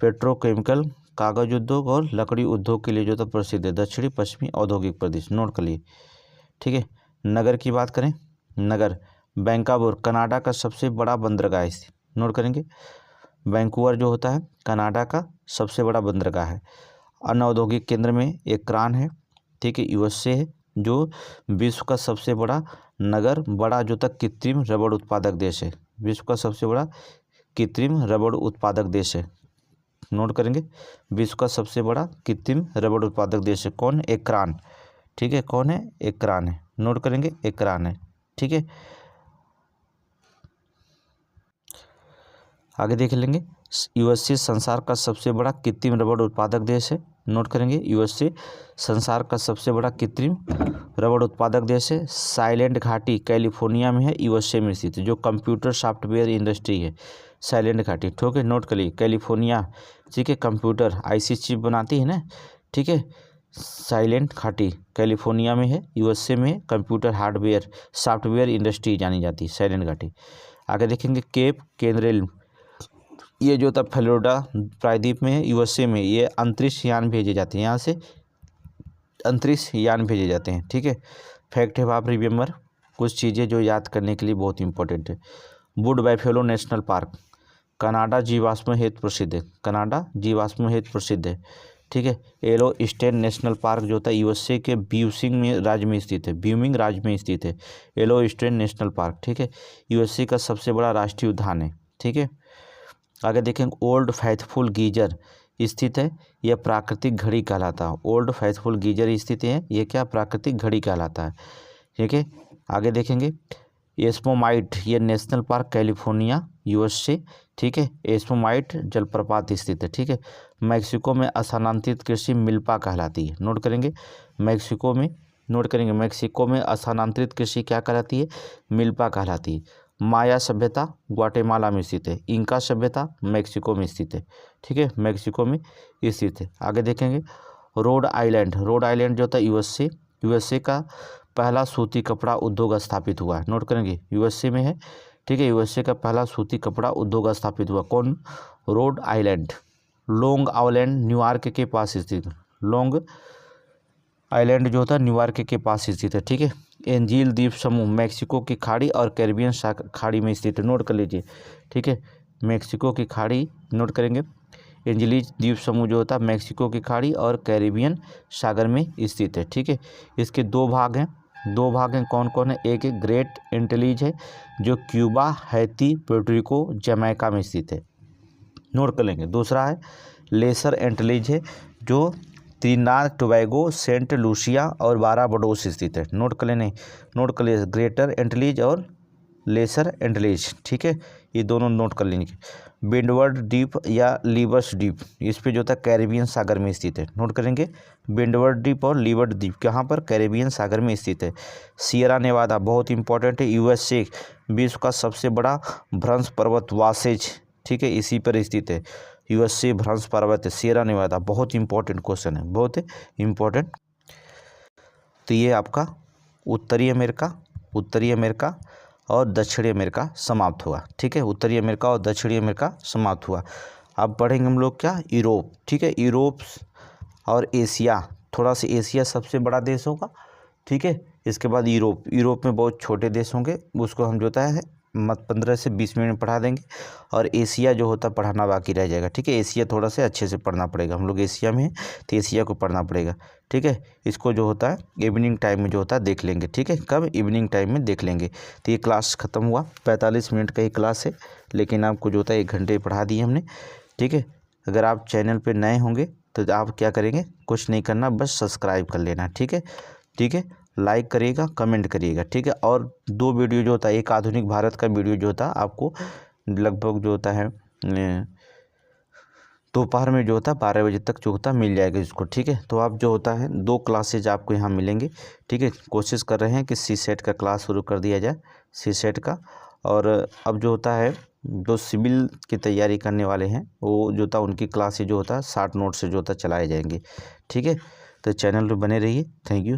पेट्रोकेमिकल, कागज उद्योग और लकड़ी उद्योग के लिए जो तो प्रसिद्ध है दक्षिणी पश्चिमी औद्योगिक प्रदेश, नोट कर लिए, ठीक है। नगर की बात करें, नगर वैंकूवर कनाडा का सबसे बड़ा बंदरगाह है, नोट करेंगे। वैंकूवर जो होता है कनाडा का सबसे बड़ा बंदरगाह है। अन्य औद्योगिक केंद्र में एक क्रान है, ठीक है, यूएसए है, जो विश्व का सबसे बड़ा नगर, बड़ा जो तक कृत्रिम रबड़ उत्पादक देश है, विश्व का सबसे बड़ा कृत्रिम रबड़ उत्पादक देश है, नोट करेंगे। विश्व का सबसे बड़ा कृत्रिम रबड़ उत्पादक देश है कौन, एक्रान, ठीक है, कौन है, एक्रान है, नोट करेंगे, एक्रान है, ठीक है। आगे देख लेंगे। यूएसए संसार का सबसे बड़ा कृत्रिम रबड़ उत्पादक देश है, नोट करेंगे। यूएसए संसार का सबसे बड़ा कृत्रिम रबड़ उत्पादक देश है। साइलेंट घाटी कैलिफोर्निया में है, यूएसए में स्थित है, जो कंप्यूटर सॉफ्टवेयर इंडस्ट्री है, साइलेंट घाटी, ठीक है, नोट करिए कैलिफोर्निया, ठीक है, कंप्यूटर आईसी चिप बनाती है ना, ठीक है। साइलेंट घाटी कैलिफोर्निया में है, यूएसए में कंप्यूटर हार्डवेयर सॉफ्टवेयर इंडस्ट्री जानी जाती है, साइलेंट घाटी। आगे देखेंगे केप केनरेल, ये जो था फ्लोरिडा प्रायद्वीप में है, यूएसए में, ये अंतरिक्ष यान भेजे जाते हैं, यहाँ से अंतरिक्ष यान भेजे जाते हैं, ठीक है। फैक्ट है आप रिमेंबर, कुछ चीज़ें जो याद करने के लिए बहुत इंपॉर्टेंट है। वुड बैफेलो नेशनल पार्क कनाडा जीवाश्म हेतु प्रसिद्ध है, कनाडा जीवाश्म हेतु प्रसिद्ध है, ठीक है। येलो स्टोन नेशनल पार्क जो होता है यूएसए के ब्यूसिंग में राज्य में स्थित है, ब्यूमिंग राज्य में स्थित है येलो स्टोन नेशनल पार्क, ठीक है, यूएसए का सबसे बड़ा राष्ट्रीय उद्यान है, ठीक है। आगे देखेंगे ओल्ड फैथफुल गीजर स्थित है, यह प्राकृतिक घड़ी कहलाता है, ओल्ड फैथफुल गीजर स्थित है, ये क्या प्राकृतिक घड़ी कहलाता है, ठीक है। आगे देखेंगे एस्मोमाइट, ये नेशनल पार्क कैलिफोर्निया यूएसए, ठीक है, एस्मोमाइट जलप्रपात स्थित है, ठीक है। मैक्सिको में स्थानांतरित कृषि मिल्पा कहलाती है, नोट करेंगे। मैक्सिको में, नोट करेंगे, मैक्सिको में स्थानांतरित कृषि क्या कहलाती है, मिल्पा कहलाती है। माया सभ्यता ग्वाटेमाला में स्थित है। इंका सभ्यता मैक्सिको में स्थित है। ठीक है, मैक्सिको में स्थित है। आगे देखेंगे रोड आइलैंड। रोड आइलैंड जो होता है यूएसए का पहला सूती कपड़ा उद्योग स्थापित हुआ है। नोट करेंगे, यूएसए में है। ठीक है, यूएसए का पहला सूती कपड़ा उद्योग स्थापित हुआ कौन? Rhode Island. Long island New York के पास स्थित। लॉन्ग आइलैंड जो होता है न्यूयॉर्क के पास स्थित है। ठीक है, एंजील द्वीप समूह मैक्सिको की खाड़ी और कैरिबियन खाड़ी में स्थित है। नोट कर लीजिए। ठीक है, मैक्सिको की खाड़ी नोट करेंगे। एंजिलीज द्वीप समूह जो होता है मैक्सिको की खाड़ी और कैरिबियन सागर में स्थित है। ठीक है, इसके दो भाग हैं। कौन कौन है? एक ग्रेट एंटिलीज है जो क्यूबा, हैती, पोर्टोरिको, जमैका में स्थित है। नोट कर लेंगे। दूसरा है लेसर एंटिलीज है जो त्रिनिदाद टोबैगो, सेंट लूसिया और बारबाडोस स्थित है। नोट कर लेने। नोट कर लीजिए, ग्रेटर एंटिलीज और लेसर एंटिलीज। ठीक है, ये दोनों नोट कर लेंगे। विंडवर्ड द्वीप या लीवर्स द्वीप, इस पे जो होता है कैरिबियन सागर में स्थित है। नोट करेंगे, विंडवर्ड द्वीप और लीवर्ड द्वीप कहाँ पर? कैरिबियन सागर में स्थित है। सियरा नेवादा बहुत इंपॉर्टेंट है। यूएसए विश्व का सबसे बड़ा भ्रंश पर्वत वासेज, ठीक है, इसी पर स्थित है। यूएसए भ्रंश पर्वत है सियरा नेवादा। बहुत इंपॉर्टेंट क्वेश्चन है, बहुत इंपॉर्टेंट। तो ये आपका उत्तरी अमेरिका और दक्षिणी अमेरिका समाप्त हुआ। ठीक है, उत्तरी अमेरिका और दक्षिणी अमेरिका समाप्त हुआ। अब पढ़ेंगे हम लोग क्या? यूरोप। ठीक है, यूरोप और एशिया, थोड़ा सा एशिया सबसे बड़ा देश होगा। ठीक है, इसके बाद यूरोप में बहुत छोटे देश होंगे, उसको हम जो होता है 15 से 20 मिनट में पढ़ा देंगे। और एशिया जो होता है पढ़ाना बाकी रह जाएगा। ठीक है, एशिया थोड़ा सा अच्छे से पढ़ना पड़ेगा। हम लोग एशिया में हैं तो एशिया को पढ़ना पड़ेगा। ठीक है, इसको जो होता है इवनिंग टाइम में जो होता है देख लेंगे। ठीक है, कब? इवनिंग टाइम में देख लेंगे। तो ये क्लास ख़त्म हुआ। 45 मिनट का ही क्लास है, लेकिन आपको जो होता है 1 घंटे पढ़ा दिए हमने। ठीक है, अगर आप चैनल पर नए होंगे तो आप क्या करेंगे? कुछ नहीं करना, बस सब्सक्राइब कर लेना। ठीक है, लाइक करिएगा, कमेंट करिएगा। ठीक है, और 2 वीडियो जो होता है, एक आधुनिक भारत का वीडियो जो होता है आपको लगभग जो होता है दोपहर में जो होता है 12 बजे तक जो होता है मिल जाएगा इसको। ठीक है, तो आप जो होता है 2 क्लासेज आपको यहाँ मिलेंगे। ठीक है, कोशिश कर रहे हैं कि सीसेट का क्लास शुरू कर दिया जाए, सीसेट का। और अब जो होता है जो सिविल की तैयारी करने वाले हैं वो जो होता है उनकी क्लासेज जो होता है 60 नोट से जो होता है चलाए जाएंगे। ठीक है, तो चैनल पर बने रहिए। Thank you.